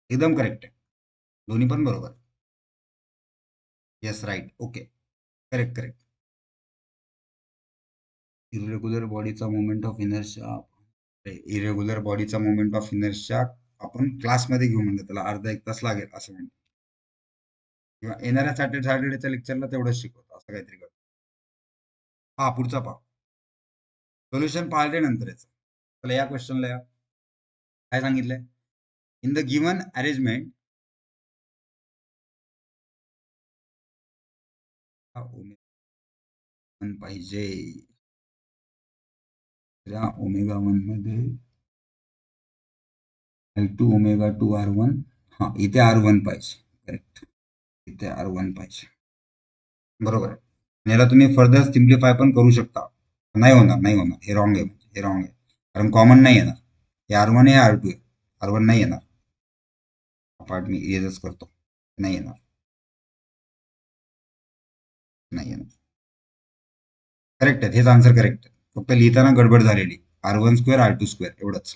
एकदम करेक्ट आहे, दोन्ही पण बरोबर. Yes, right, okay, correct. Irregular बॉडीचा मोमेंट ऑफ इनर्शिया आपण क्लासमध्ये घेऊ म्हणलं, त्याला अर्धा एक तास लागेल असं म्हणतो, किंवा येणाऱ्या सॅटर्डेच्या लेक्चरला तेवढंच शिकवतो, असं काहीतरी करतो. हा पुढचा पहा, सोल्युशन पाहिले नंतर याचं. चला या क्वेश्चनला या, काय सांगितलंय? इन द गिव्हन अरेंजमेंट पाहिजे, त्या ω1 मध्ये I2 ω2 R1, हा इथे R1 पाहिजे, करेक्ट, इथे R1 पाहिजे, बरोबर आहे. याला तुम्ही फर्दर सिम्प्लिफाय पण करू शकता. नाही होणार, हे रॉंग आहे, कारण कॉमन नाही येणार. हे R1 आहे, R2 आहे, R1 नाही येणार. पार्ट मी इरेजच करतो, नाही येणार. करेक्ट आहे, हेच आन्सर करेक्ट आहे, फक्त लिहिताना गडबड झालेली. R1 स्क्वेअर R2 स्क्वेअर एवढंच.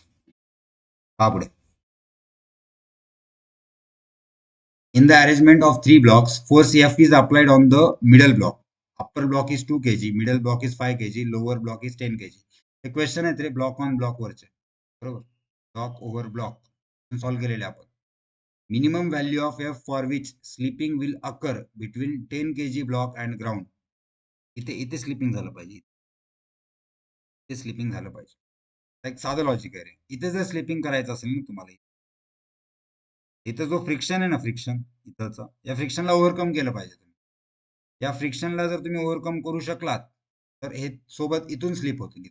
हा पुढे, in the arrangement of 3 blocks, force F is applied on the middle block. Upper block is 2 kg, middle block is 5 kg, lower block is 10 kg. हे question आहे तरी ब्लॉक ऑन ब्लॉक वरचे, बरोबर, block over block solve केलेले आपण. Minimum value of F for which slipping will occur between 10 kg block and ground. इथे slipping झालं पाहिजे, इथे स्लिपिंग झालं पाहिजे. एक साधं लॉजिक आहे रे. इथे जर स्लिपिंग करायचं असेल ना तुम्हाला, इथं जो फ्रिक्शन आहे ना, फ्रिक्शन इथंचा, या फ्रिक्शनला ओव्हरकम केलं पाहिजे तुम्ही. या फ्रिक्शनला जर तुम्ही ओव्हरकम करू शकलात तर हे सोबत इथून स्लिप होतील.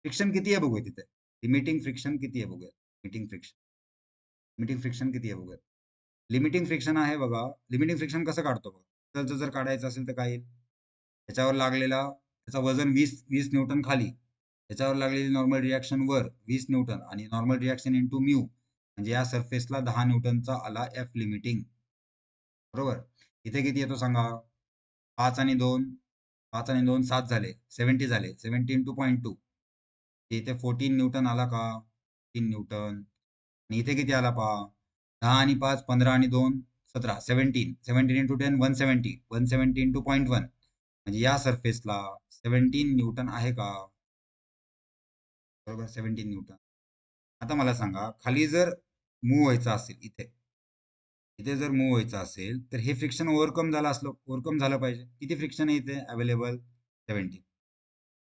फ्रिक्शन किती आहे बघूया तिथे, लिमिटिंग फ्रिक्शन किती आहे बघूया, लिमिटिंग फ्रिक्शन किती आहे बघूया. लिमिटिंग फ्रिक्शन आहे बघा. लिमिटिंग फ्रिक्शन कसं काढतो बघा, जर काढायचं असेल तर काय येईल, त्याच्यावर लागलेला त्याचं वजन 20 न्यूटन खाली, त्याच्यावर लागलेली नॉर्मल रिॲक्शन वर 20 न्यूटन आणि नॉर्मल रिॲक्शन इंटू म्यू, म्हणजे या सरफेसला 10 न्यूटनचा आला F लिमिटिंग. बरोबर. इथे किती येतो सांगा? 5 आणि 2 5 आणि 2 7 झाले, 70 झाले. 70 इंटू 0.2 इथे 14 न्यूटन आला का? 3 न्यूटन. आणि इथे किती आला पहा? 10 आणि 5 15 आणि 2 17 17 17 इंटू 10 170 170 इंटू 0.1 म्हणजे या सरफेसला 17 न्यूटन आहे का? बरोबर, 17 न्यूटन. आता मला सांगा, खाली जर मूव्ह व्हायचं असेल, इथे जर मूव्ह व्हायचं असेल तर हे फ्रिक्शन ओव्हरकम झालं पाहिजे. किती फ्रिक्शन आहे इथे अवेलेबल? 17.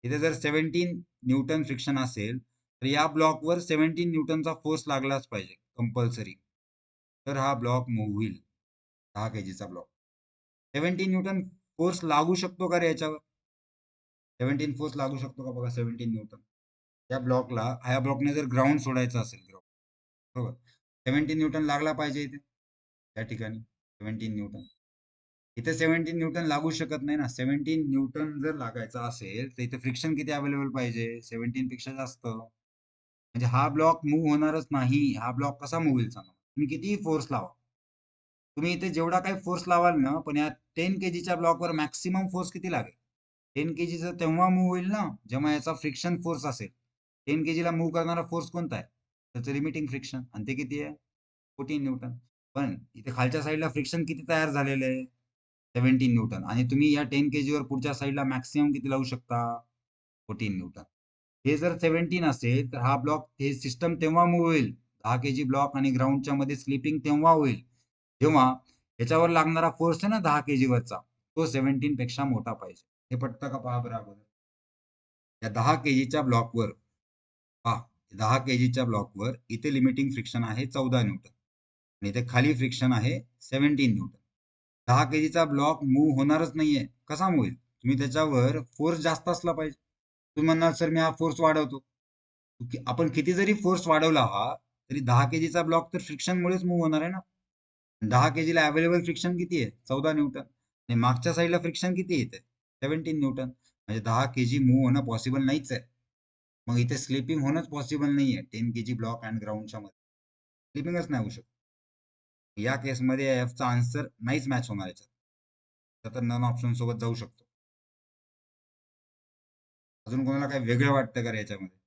इथे जर 17 न्यूटन फ्रिक्शन असेल तर या ब्लॉकवर 17 न्यूटनचा फोर्स लागलाच पाहिजे कंपल्सरी. तर हा ब्लॉक मूव्ह होईल. 10 kg ब्लॉक 17 न्यूटन फोर्स लागू शकतो का रे याच्यावर? 17 फोर्स लागू शकतो का बघा? 17 न्यूटन या ब्लॉकला, ह्या ब्लॉकने जर ग्राउंड सोडायचं असेल, बरोबर, 17 न्यूटन लागला पाहिजे इथे या ठिकाणी. 17 न्यूटन इथे 17 न्यूटन लागू शकत नाही ना. 17 न्यूटन जर लागायचा असेल तर इथे फ्रिक्शन किती अवेलेबल पाहिजे? 17 पेक्षा जास्त. म्हणजे हा ब्लॉक मूव्ह होणारच नाही. हा ब्लॉक कसा मूव्ह होईल सांगा? तुम्ही कितीही फोर्स लावा. तुम्ही इथे जेवढा काही फोर्स लावाल ना, पण या 10 kgच्या ब्लॉकवर मॅक्सिमम फोर्स किती लागेल? 10 kgचा तेव्हा मूव्ह होईल ना जेव्हा याचा फ्रिक्शन फोर्स असेल. 10 kgला मूव्ह करणारा फोर्स कोणता आहे? त्याचं लिमिटिंग फ्रिक्शन, आणि ते किती आहे? 14 न्यूटन. पण इथे खालच्या साईडला फ्रिक्शन किती तयार झालेलं आहे? 17 न्यूटन. आणि तुम्ही या 10 kgवर पुढच्या साईडला मॅक्सिमम किती लावू शकता? 14 न्यूटन. हे जर 17 असेल तर हा ब्लॉक, हे सिस्टम तेव्हा मूव्ह होईल, 10 kg ब्लॉक आणि ग्राउंडच्या मध्ये स्लिपिंग तेव्हा होईल जेव्हा याच्यावर लागणारा फोर्स आहे ना 10 kg वरचा, तो 17 पेक्षा मोठा पाहिजे. हे पटतं का पहा बरं अगोदर. या 10 kgच्या ब्लॉकवर पहा, 10 kgच्या ब्लॉकवर इथे लिमिटिंग फ्रिक्शन आहे 14 न्यूटन आणि इथे खाली फ्रिक्शन आहे 17 न्यूटन. 10 kgचा ब्लॉक मूव्ह होणारच नाहीये. कसा मूव्ह होईल? तुम्ही त्याच्यावर फोर्स जास्त असला पाहिजे. तुम्ही म्हणणार सर मी हा फोर्स वाढवतो. आपण किती जरी फोर्स वाढवला हा, तरी 10 kgचा ब्लॉक तर फ्रिक्शनमुळेच मूव्ह होणार आहे ना. 10 kgला अवेलेबल फ्रिक्शन किती आहे? 14 न्यूटन. आणि मागच्या साईडला फ्रिक्शन किती येते? 17 न्यूटन. म्हणजे 10 kg मूव्ह होणं पॉसिबल नाहीच आहे. मग इथे स्लिपिंग होणंच पॉसिबल नाहीये 10 kg ब्लॉक अँड ग्राउंडच्या मध्ये. स्लिपिंगच नाही होऊ शकत. या केसमध्ये एफचा आन्सर नाहीच मॅच होणार याच्यात. तर नन ऑप्शन सोबत जाऊ शकतो. अजून कोणाला काही वेगळं वाटतं का रे याच्यामध्ये?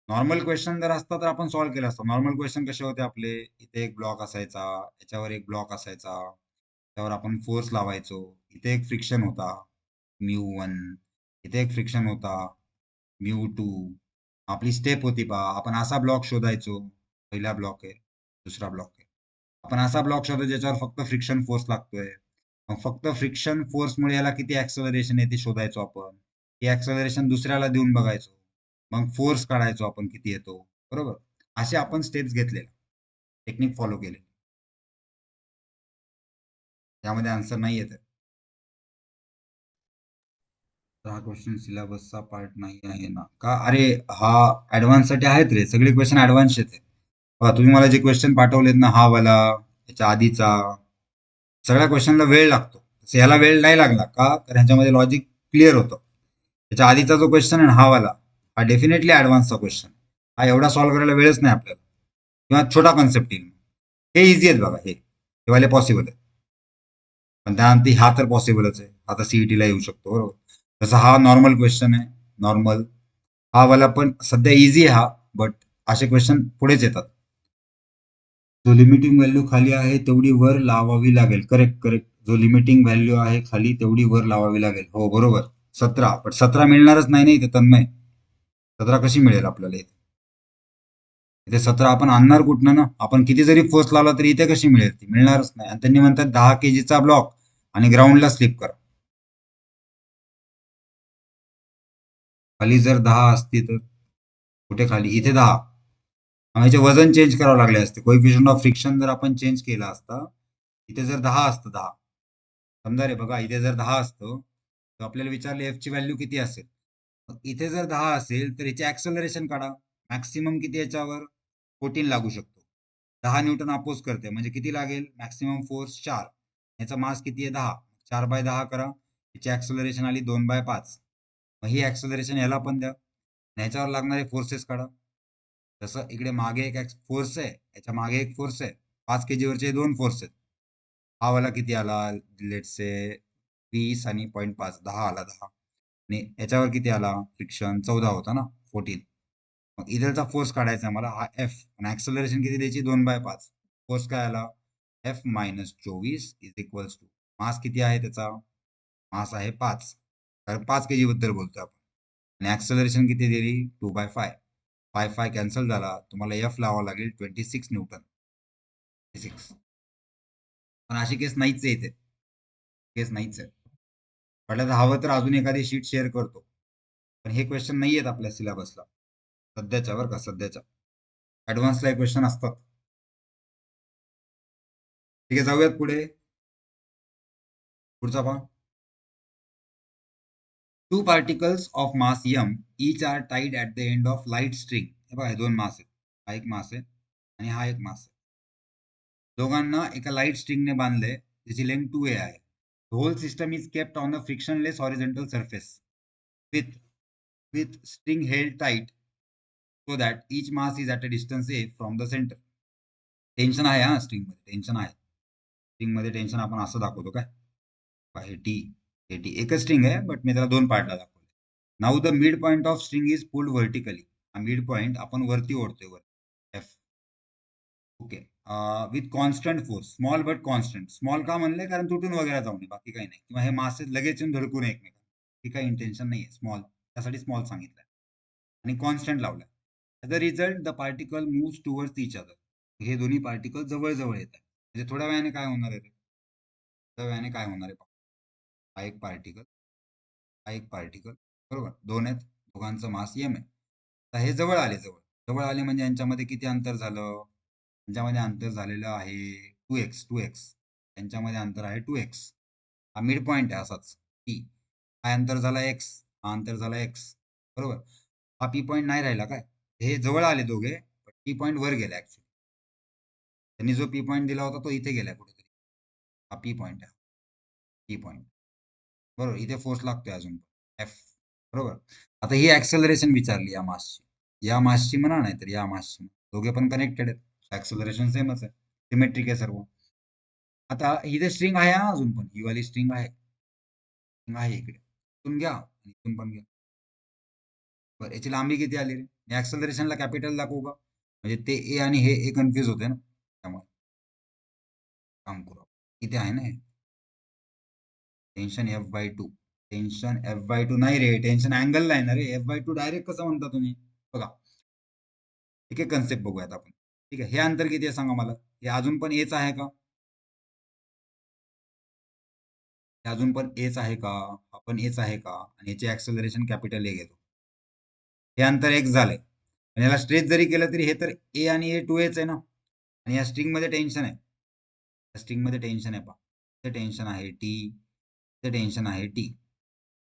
नॉर्मल क्वेश्चन जर असता तर आपण सॉल्व्ह केला असता. नॉर्मल क्वेश्चन कसे होते आपले? इथे एक ब्लॉक असायचा, याच्यावर एक ब्लॉक असायचा, त्यावर आपण फोर्स लावायचो. इथे एक फ्रिक्शन होता μ1, इथे एक फ्रिक्शन होता μ2. आपली स्टेप होती पहा, आपण असा ब्लॉक शोधायचो. पहिला ब्लॉक आहे, दुसरा ब्लॉक आहे. आपण असा ब्लॉक शोधायचो ज्याच्यावर फक्त फ्रिक्शन फोर्स लागतोय. मग फक्त फ्रिक्शन फोर्समुळे याला किती ऍक्सलरेशन आहे ते शोधायचो आपण. हे ऍक्सलरेशन दुसऱ्याला देऊन बघायचो. मग फोर्स काढायचो आपण किती येतो. बरोबर, असे आपण स्टेप्स घेतलेले, टेक्निक फॉलो केले. यामध्ये आन्सर नाही येत. हा क्वेश्चन सिलेबसचा पार्ट नाही आहे ना का? अरे हा ऍडव्हान्स साठी आहेत रे, सगळे क्वेश्चन ऍडव्हान्स येते. तुम्ही मला जे क्वेश्चन पाठवलेत ना, हा वाला, याच्या आधीचा, सगळ्या क्वेश्चनला वेळ लागतो. याला वेळ नाही लागला का? तर ह्याच्यामध्ये लॉजिक क्लिअर होतं. त्याच्या आधीचा जो क्वेश्चन आहे ना, हा वाला, हा डेफिनेटली ऍडव्हान्सचा क्वेश्चन. हा एवढा सॉल्व्ह करायला वेळच नाही आपल्याला, किंवा छोटा कन्सेप्ट येईल. हे इझी आहेत बघा, हे वाले पॉसिबल आहे. पण त्यानंतर हा तर पॉसिबलच आहे, आता सीईटीला येऊ शकतो, बरोबर. तसं हा नॉर्मल क्वेश्चन आहे, नॉर्मल. हा वाला पण सध्या इझी आहे हा, बट असे क्वेश्चन पुढेच येतात. जो लिमिटिंग व्हॅल्यू खाली आहे तेवढी वर लावावी लागेल. Correct correct. जो लिमिटिंग व्हॅल्यू आहे खाली तेवढी वर लावावी लागेल. हो बरोबर, 17. पण 17 मिळणारच नाही ना इथे तन्मय. 17 कशी मिळेल आपल्याला इथे? इथे 17 आपण आणणार कुठनं ना? आपण किती जरी फोर्स लावला तरी इथे कशी मिळेल? ती मिळणारच नाही. आणि त्यांनी म्हणतात 10 kgचा ब्लॉक आणि ग्राउंडला स्लिप करा. खाली जर 10 असती तर कुठे खाली? इथे 10. याचे वजन चेंज करावं लागले असते. कोएफिशियंट ऑफ फ्रिक्शन जर आपण चेंज केला असता, इथे जर 10 असतं, 10 समजा रे बघा, इथे जर 10 असतं तर आपल्याला विचारले एफ ची व्हॅल्यू किती असेल. इथे जर 10 असेल तर याचे ऍक्सलरेशन काढा. मॅक्सिमम किती याच्यावर? 14 लागू शकतो. 10 न्यूटन अपोज करते म्हणजे किती लागेल? Maximum force 4. याचा मास किती आहे? 10. 4/10 करा. याची ऍक्सलरेशन आली 2/5. मग ही ऍक्सलरेशन याला पण द्या. याच्यावर लागणारे फोर्सेस काढा. तसं इकडे मागे एक फोर्स आहे, याच्या मागे एक फोर्स आहे. 5 kg वरचे 2 फोर्स आहेत. हा वाला किती आला, लेट से 20 आणि 0.5 10 आला 10. आणि याच्यावर किती आला फ्रिक्शन 14 होता ना 14. मग इथलचा फोर्स काढायचा मला हा एफ आणि ऍक्सलरेशन किती द्यायची 2/5. फोर्स काय आला F minus 24 is equals to mass किती आहे त्याचा, मास आहे 5, तर 5 kg बद्दल बोलतोय आपण. आणि ऍक्सलरेशन किती दिली 2/5. 5 कॅन्सल झाला, तुम्हाला एफ लावावा लागेल 26 न्यूटन. 26. पण अशी केस नाहीच आहे इथे, केस नाहीच आहे. म्हटलं तर हवं तर अजून एखादी शीट शेअर करतो, पण हे क्वेश्चन नाही आहेत आपल्या सिलेबसला सध्याच्या, बरं का, सध्याच्या. ऍडव्हान्सला हे क्वेश्चन असतात. ठीक आहे, जाऊयात पुढे. पुढचा पहा. Two particles of mass m each are tied at the end of light string. हे बघा, हे दोन मास आहेत, हा एक मास आहे आणि हा एक मास आहे. दोघांना एका लाईट स्ट्रिंगने बांधले, त्याची लेंथ 2a आहे. The whole system is kept on a frictionless horizontal surface with string held tight so that each mass is at a distance a from the center. Tension आहे हा स्ट्रिंग मध्ये, tension आहे. String मध्ये tension आपण असं दाखवतो काय, हे टी, हे टी एकच स्ट्रिंग आहे, बट मी त्याला दोन पार्टला दाखवतो. Now the mid point of string is pulled vertically. हा मिड पॉइंट आपण वरती ओढतोय, वर F. Okay. With constant force, small but constant. Small का म्हणले, कारण तुटून वगैरे जाऊ नये, बाकी काही नाही. किंवा हे मासे लगेच येऊन धडकून एकमेकांना, ही काही इंटेन्शन नाहीये. स्मॉल, त्यासाठी स्मॉल सांगितलंय आणि कॉन्स्टंट लावलाय. The result the particle moves towards each other. हे दोन्ही पार्टिकल जवळ जवळ येत आहे. म्हणजे थोड्या वेळाने काय होणार आहे, थोड्या वेळाने काय होणार आहे, हा एक पार्टिकल, हा एक पार्टिकल, बरोबर, दोन आहेत, दोघांचं मास एम आहे. तर हे जवळ आले, जवळ जवळ आले म्हणजे यांच्यामध्ये किती अंतर झालं, यांच्यामध्ये अंतर झालेलं आहे 2x. 2x, यांच्यामध्ये अंतर आहे 2x. हा मिड पॉइंट आहे असाच p. हा अंतर झाला x, हा अंतर झाला x, बरोबर. हा पी पॉइंट नाही राहिला काय, हे जवळ आले दोघे, पण पी पॉइंट वर गेला ऍक्च्युली. त्यांनी जो पी पॉइंट दिला होता तो इथे गेलाय कुठेतरी. हा पी पॉइंट आहे, पी पॉइंट, बरोबर. इथे फोर्स लागतोय अजून एफ, बरोबर. आता ही ऍक्सेलरेशन विचारली या मासची, या मासची म्हणा, नाही तर या मासची, दोघे पण कनेक्टेड आहेत, ऍक्सेलरेशन सेमच आहे, सिमेट्रिक आहे सर्व. आता इथे स्ट्रिंग आहे ना, अजून पण ही वाली स्ट्रिंग आहे, स्ट्रिंग आहे इकडे, इथून घ्या आणि इथून पण घ्या. बरं, याची लांबी किती आली रे, ऍक्सेलरेशनला कॅपिटल दाखवू का, म्हणजे ते ए आणि हे ए कन्फ्युज होते ना, त्यामुळे काम करू. किती आहे ना हे, टेन्शन F/2. टेन्शन F/2 नाही रे, टेन्शन अँगल आहे ना रे. F/2 डायरेक्ट कसं म्हणता तुम्ही, बघा. ठीक आहे, कन्सेप्ट बघूयात आपण. ठीक आहे, हे अंतर किती आहे सांगा मला, हे अजून पण एच आहे का, हे अजून पण एच आहे का, आपण एच आहे का, आणि याचे ऍक्सेलरेशन कॅपिटल ए घेतो. हे अंतर एक्स झालंय, आणि याला स्ट्रेच जरी केलं तरी हे तर ए आणि ए 2a आहे ना. आणि या स्ट्रिंग मध्ये टेन्शन आहे, या स्ट्रिंग मध्ये टेन्शन आहे, पहा, ते टेन्शन आहे टी, ते टेन्शन आहे टी.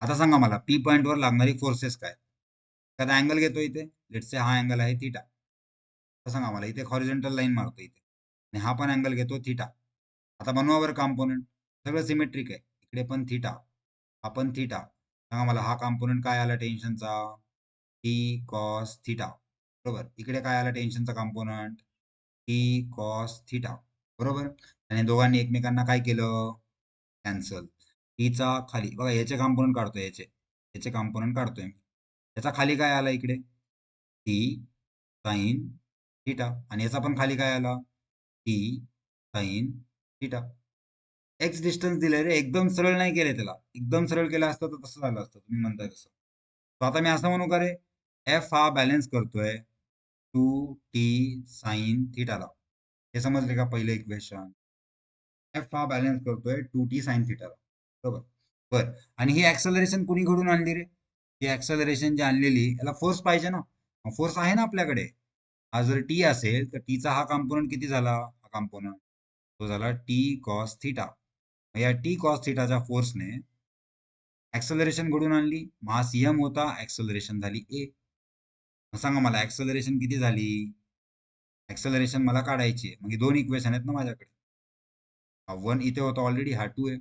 आता सांगा मला पी पॉइंट वर लागणारी फोर्सेस काय. एखादा अँगल घेतो इथे, लेट्स से हा अँगल आहे थीटा. तर सांगा मला, इथे हॉरिझॉन्टल लाईन मारतो इथे, आणि हा पण अँगल घेतो थीटा. आता बनवा बरं कॉम्पोनंट, सगळं सिमेट्रिक आहे, इकडे पण थीटा, हा पण थीटा. सांगा मला हा कॉम्पोनंट काय आला टेन्शनचा, टी कॉस थीटा, बरोबर. इकडे काय आला टेन्शनचा कॉम्पोनंट, टी कॉस थीटा, बरोबर. आणि दोघांनी एकमेकांना काय केलं, कॅन्सल. टीचा खाली बघा, याचे कॉम्पोनंट काढतोय, याचे कॉम्पोनंट काढतोय, याचा खाली काय आला इकडे, टी साइन थीटा, आणि याचा पण खाली काय आला, T sine theta. X distance दिलंय रे, एकदम सरळ नाही केलंय त्याला, एकदम सरळ केलं असतं तर तसं झालं असतं, तुम्ही म्हणताय तसं. तर आता मी असं म्हणू का रे, एफ हा बॅलन्स करतोय 2t साइन थीटाला. हे समजले का पहिलं इक्वेशन, एफ हा बॅलन्स करतोय 2t साइन थीटाला, बरोबर. बर, आणि ही ऍक्सेलरेशन कुणी घडून आणली रे, ही ऍक्सेलरेशन जी आणलेली, याला फोर्स पाहिजे ना, फोर्स आहे ना आपल्याकडे. हा जर टी असेल तर टीचा हा कॉम्पोनंट किती झाला, हा कॉम्पोनंट तो झाला टी कॉस थीटा. या टी कॉस थीटाच्या फोर्सने ऍक्सेलरेशन घडून आणली, मास एम होता, ऍक्सेलरेशन झाली ए. सांगा मला ऍक्सेलरेशन किती झाली, ऍक्सेलरेशन मला काढायची आहे, म्हणजे दोन इक्वेशन आहेत ना माझ्याकडे. हा 1 इथे होता ऑलरेडी, हा 2 आहे.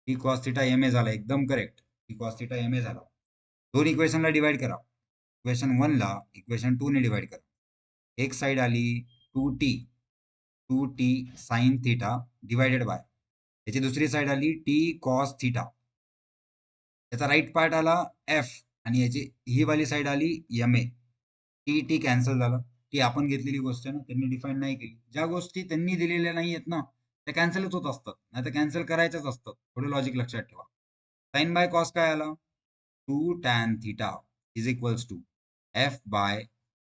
T cos theta M A झाला, एकदम करेक्ट, T cos theta M A झाला. दोन इक्वेशनला डिवाइड करा, इक्वेशन 1 ला इक्वेशन 2 ने डिवाइड करा. एक साइड आली 2t, 2t sine theta divided by, याची दुसरी साईड आली t कॉस थिटा, याचा राईट पार्ट आला f, आणि याची ही वाली साईड आली ma. टी टी कॅन्सल झालं. ती आपण घेतलेली गोष्ट आहे ना, त्यांनी डिफाईन नाही केली. ज्या गोष्टी त्यांनी दिलेल्या नाही आहेत ना, त्या कॅन्सलच होत असतात, नाही तर कॅन्सल करायच्याच असतात. थोडं लॉजिक लक्षात ठेवा. साइन बाय कॉस काय आला? 2 tan theta is equals to F by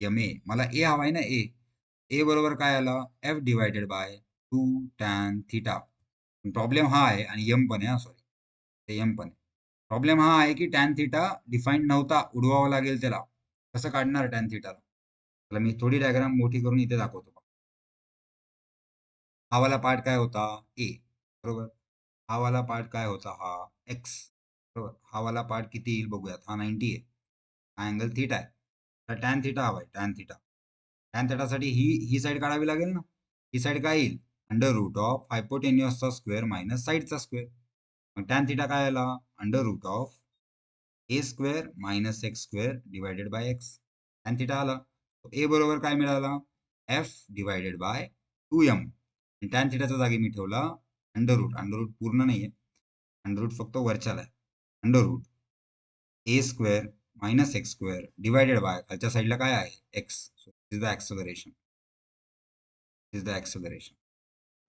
M A. मला ए हवाय ना, ए बरोबर काय आलं? F divided by 2 tan theta. Problem हा आहे, आणि एम पण आहे, सॉरी ते एम पण आहे. प्रॉब्लेम हा आहे की टॅन थिटा डिफाईन नव्हता, उडवावा लागेल त्याला. कसं काढणार टॅन थिटाला? त्याला मी थोडी डायग्राम मोठी करून इथे दाखवतो. हा वाला पार्ट काय होता? ए, बरोबर. हा वाला पार्ट काय होता? हा एक्स, बरोबर. हा वाला पार्ट किती येईल बघूयात. हा 90 आहे, हा अँगल थिटा आहे. तर टॅन थिटा हवाय, टॅन थिटा. टॅन थिटासाठी ही साईड काढावी लागेल ना. ही साईड काय येईल? अंडर रूट ऑफ हायपोटेन्युअसचा स्क्वेअर मायनस साईडचा स्क्वेअर. मग टॅन थिटा काय आला? Under root of A square minus X square divided by X. Tan theta आला. ए बरोबर काय मिळाला? F divided by 2m. Tan थिटाच्या जागी मी ठेवला अंडर रूट. अंडर रूट पूर्ण नाहीये, अंडर रूट फक्त वरच्याला आहे. Under root A square minus X square divided by, खालच्या साईडला काय आहे? X. Is the acceleration, is the acceleration.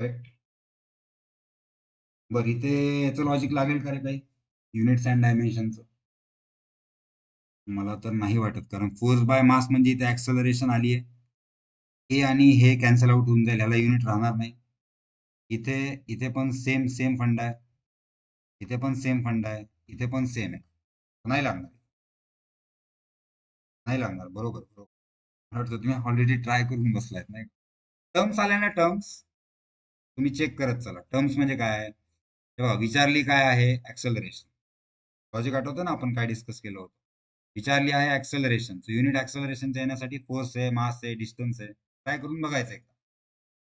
Correct. बरं, इथे याचं लॉजिक लागेल का रे काही, युनिट्स अँड डायमेन्शनचं? मला तर नाही वाटत, कारण फोर्स बाय मास म्हणजे इथे ऍक्सलरेशन आली आहे. हे आणि हे कॅन्सल आउट होऊन जाईल, ह्याला युनिट राहणार नाही. इथे इथे पण सेम सेम फंडा आहे, इथे पण सेम फंडा आहे, इथे पण सेम आहे. नाही लागणार, नाही लागणार. बरोबर बरोबर. मला वाटतं तुम्ही ऑलरेडी ट्राय करून बसलायत, नाही? टर्म्स आल्या ना, टर्म्स तुम्ही चेक करत चला. टर्म्स म्हणजे काय? तेव्हा विचारली काय आहे? ऍक्सलरेशन. लॉजिक आठवतं ना आपण काय डिस्कस केलं होतं? विचारली आहे ऍक्सलरेशन, युनिट ऍक्सलरेशनच्या येण्यासाठी फोर्स आहे, मास आहे, डिस्टन्स आहे. ट्राय करून बघायचं एकदा,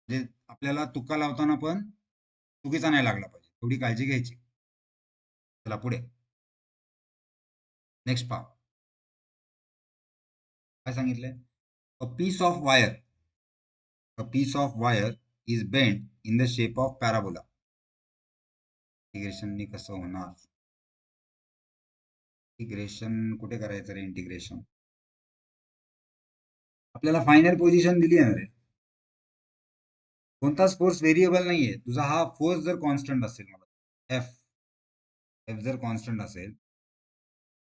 म्हणजे आपल्याला तुका लावताना पण चुकीचा नाही लागला पाहिजे, थोडी काळजी घ्यायची. चला पुढे, नेक्स्ट पहा. काय सांगितलंय? A piece of wire, a piece of wire is bend in the shape of parabola. Integration कसं होणार? इंटिग्रेशन कुठे करायचं रे? इंटिग्रेशन आपल्याला फायनल पोझिशन दिली आहे ना रे. कोणताच फोर्स व्हेरिएबल नाहीये तुझा. हा फोर्स जर कॉन्स्टंट असेल, मला एफ, एफ जर कॉन्स्टंट असेल,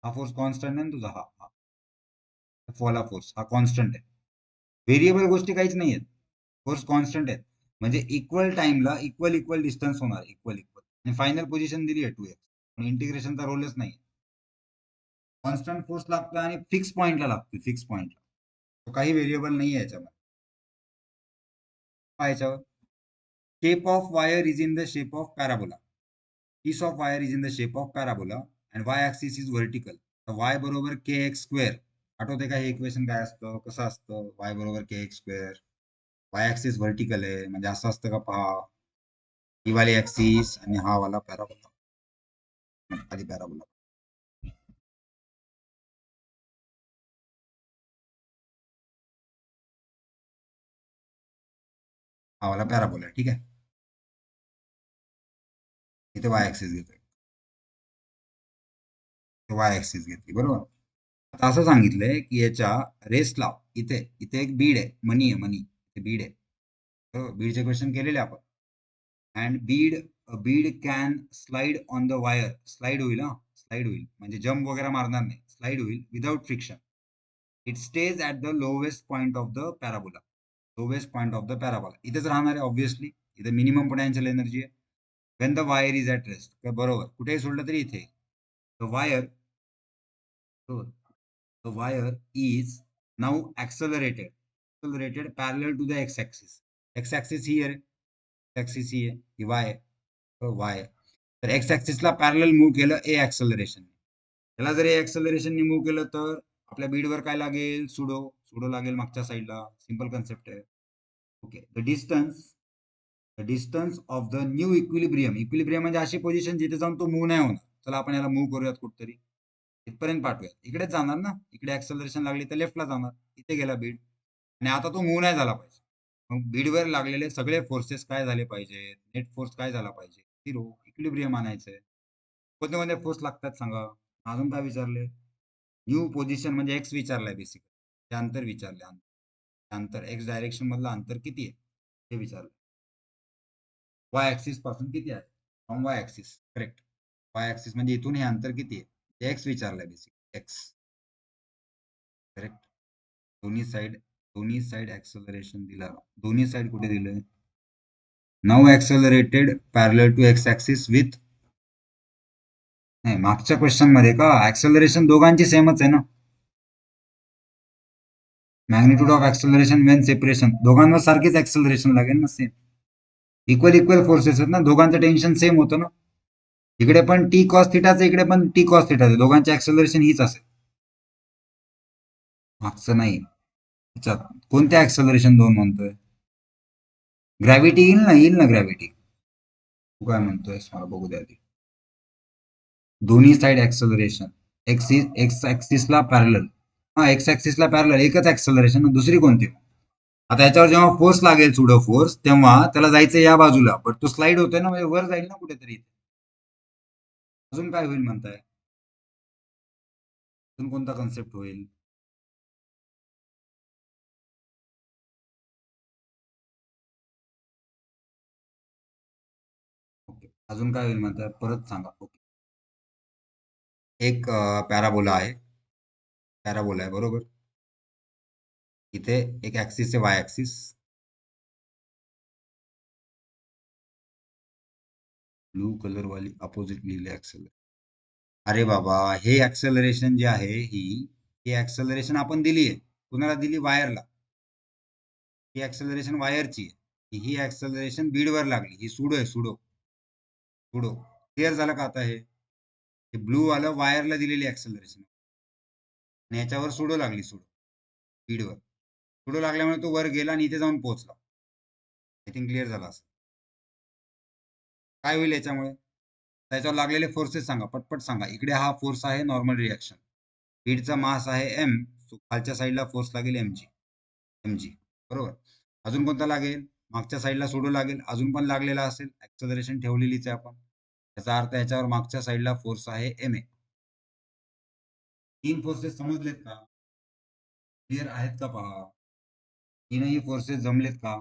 हा फोर्स कॉन्स्टंट आहे ना तुझा, हा वाला फोर्स हा कॉन्स्टंट आहे. व्हेरिएबल गोष्टी काहीच नाही आहेत, फोर्स कॉन्स्टंट आहेत. म्हणजे इक्वल टाइमला इक्वल इक्वल डिस्टन्स होणार, इक्वल इक्वल. आणि फायनल पोझिशन दिली आहे 2x, पण इंटिग्रेशनचा रोलच नाही. कॉन्स्टंट फोर्स लागतो आणि फिक्स पॉइंटला लागतो, फिक्स पॉइंटला. तो काही व्हेरिएबल नाही आहे याच्यामध्ये. याच्यावर shape of wire is in the shape of parabola. Piece of wire is in the shape of parabola and y-axis is vertical. तर y बरोबर kx स्क्वेअर. आठवते का हे इक्वेशन काय असतं, कसं असतं? y बरोबर kx स्क्वेअर, y-axis व्हर्टिकल आहे, म्हणजे असं असतं का? पहा, ही वाली ऍक्सिस आणि हा वाला पॅराबोला. आधी पॅराबोला, हा वाला पॅराबोला, ठीक आहे. इथे y-axis घेतोय, y-axis घेतली, बरोबर. आता असं सांगितलंय की याच्या रेसला इथे इथे एक बीड आहे, मनी आहे, मनी बीड आहे. बीडचे क्वेश्चन केलेले आपण. And Beed can slide on the wire. Slide होईल, हा स्लाइड होईल, म्हणजे जम्प वगैरे मारणार नाही, स्लाइड होईल without friction. It stage at the lowest point of the parabola. Lowest point of the parabola इथेच राहणार आहे ऑब्व्हियसली. इथे मिनिमम पोटेन्शियल एनर्जी आहे. Wien the wire is at rest, बरोबर, कुठेही सोडलं तरी इथे. The wire, the wire is now accelerated parallel to the x-axis. X-axis here, x-axis here, he y आहे, y. तर x-axis ला पॅरलल मूव्ह केलं a acceleration. त्याला जर a acceleration नी मूव्ह केलं तर आपल्या बीडवर काय लागेल? सुडो, सुडो लागेल मागच्या साईडला. सिंपल कन्सेप्ट आहे. Okay, the distance of the new equilibrium. Equilibrium म्हणजे अशी पोझिशन जिथे जाऊन तो मूव्ह नाही होणार. चला आपण याला मूव्ह करूयात कुठतरी, इथपर्यंत पाठवूया. इकडेच जाणार ना, इकडे ऍक्सलरेशन लागली तर लेफ्टला जाणार. इथे गेला बीड, आणि आता तो मूव्ह नाही झाला पाहिजे. मग बीडवर लागलेले सगळे फोर्सेस काय झाले पाहिजे, नेट फोर्स काय झाला पाहिजे, 0 इक्विलिब्रियम आणायचंय. कोणते कोणते फोर्स लागतात सांगा. अजून काय विचारले? न्यू पोझिशन म्हणजे एक्स विचारलाय बेसिक. ते अंतर विचारले. अंतर एक्स डायरेक्शन मधलं अंतर किती आहे हे विचारलं. वाय ऍक्सिस पासून किती आहे, from Y axis. Correct. Y axis म्हणजे इथून हे अंतर किती आहे, एक्स विचारलंय बेसिक. एक्स. करेक्ट. दोन्ही साइड ऍक्सलरेशन दिला. दोन्ही साइड कुठे दिलंय? Now accelerated parallel to X axis with. नाही, मागच्या क्वेश्चन मध्ये का ऍक्सलरेशन दोघांची सेमच आहे ना. Magnitude of acceleration Wien separation, दोघांवर सारखीच ऍक्सलरेशन लागेल ना, सेम. इक्वल फोर्सेस आहेत ना, दोघांचं टेन्शन सेम होतं ना. इकडे पण टी कॉस थिटाचं, इकडे पण टी कॉस थिटाचं, दोघांचे ऍक्सलरेशन हीच असेल. मागचं नाही. त्याच्यात कोणत्या ऍक्सलरेशन दोन म्हणतोय? ग्रॅव्हिटी येईल ना ग्रॅव्हिटी. तू काय म्हणतोय मला बघू द्या आधी. दोन्ही साइड ऍक्सलरेशन एक्स ऍक्सिसला पॅरलल. हा, एक्स ऍक्सिसला पॅरलल एकच ऍक्सलरेशन, दुसरी कोणती? आता याच्यावर जेव्हा फोर्स लागेल सुडो फोर्स, तेव्हा त्याला जायचं या बाजूला, पण तो स्लाइड होतोय ना, म्हणजे वर जाईल ना कुठेतरी. अजून काय होईल म्हणताय? अजून कोणता कन्सेप्ट होईल? ओके, अजून काय होईल म्हणताय परत सांगा. ओके, एक पॅराबोला आहे. पॅराबोला आहे बरोबर. इथे एक ऍक्सिस आहे वाय ऍक्सिस. ब्लू कलर वाली अपोजिट लिहिले ऍक्सेलरेशन. अरे बाबा, हे ऍक्सेलरेशन जे आहे ही ऍक्सेलरेशन आपण दिली आहे. कुणाला दिली? वायरला. ही ऍक्सेलरेशन वायरची आहे. ही ऍक्सेलरेशन बीडवर लागली. ही सुडो आहे, सुडो. क्लिअर झालं का आता? हे ब्लू वालं वायरला दिलेली ऍक्सेलरेशन आणि याच्यावर सुडो लागली, सुडो बीडवर. सुडो लागल्यामुळे तो वर गेला आणि इथे जाऊन पोहोचला. आय थिंक क्लिअर झाला असं. काय होईल याच्यामुळे? त्याच्यावर लागलेले फोर्सेस सांगा, पटपट सांगा. इकडे हा फोर्स आहे नॉर्मल रिॲक्शन. बीडचा मास आहे एम, खालच्या साईडला फोर्स लागेल एमजी. बरोबर. अजून कोणता लागेल? मागच्या साईडला सुडो लागेल, अजून पण लागलेला असेल. ऍक्सेलरेशन ठेवलेलीच आहे आपण. याचा अर्थ याच्यावर मागच्या साईडला फोर्स आहे एम ए. 3 फोर्सेस समजलेत का? क्लिअर आहेत का पहा. तीनही फोर्सेस जमलेत का?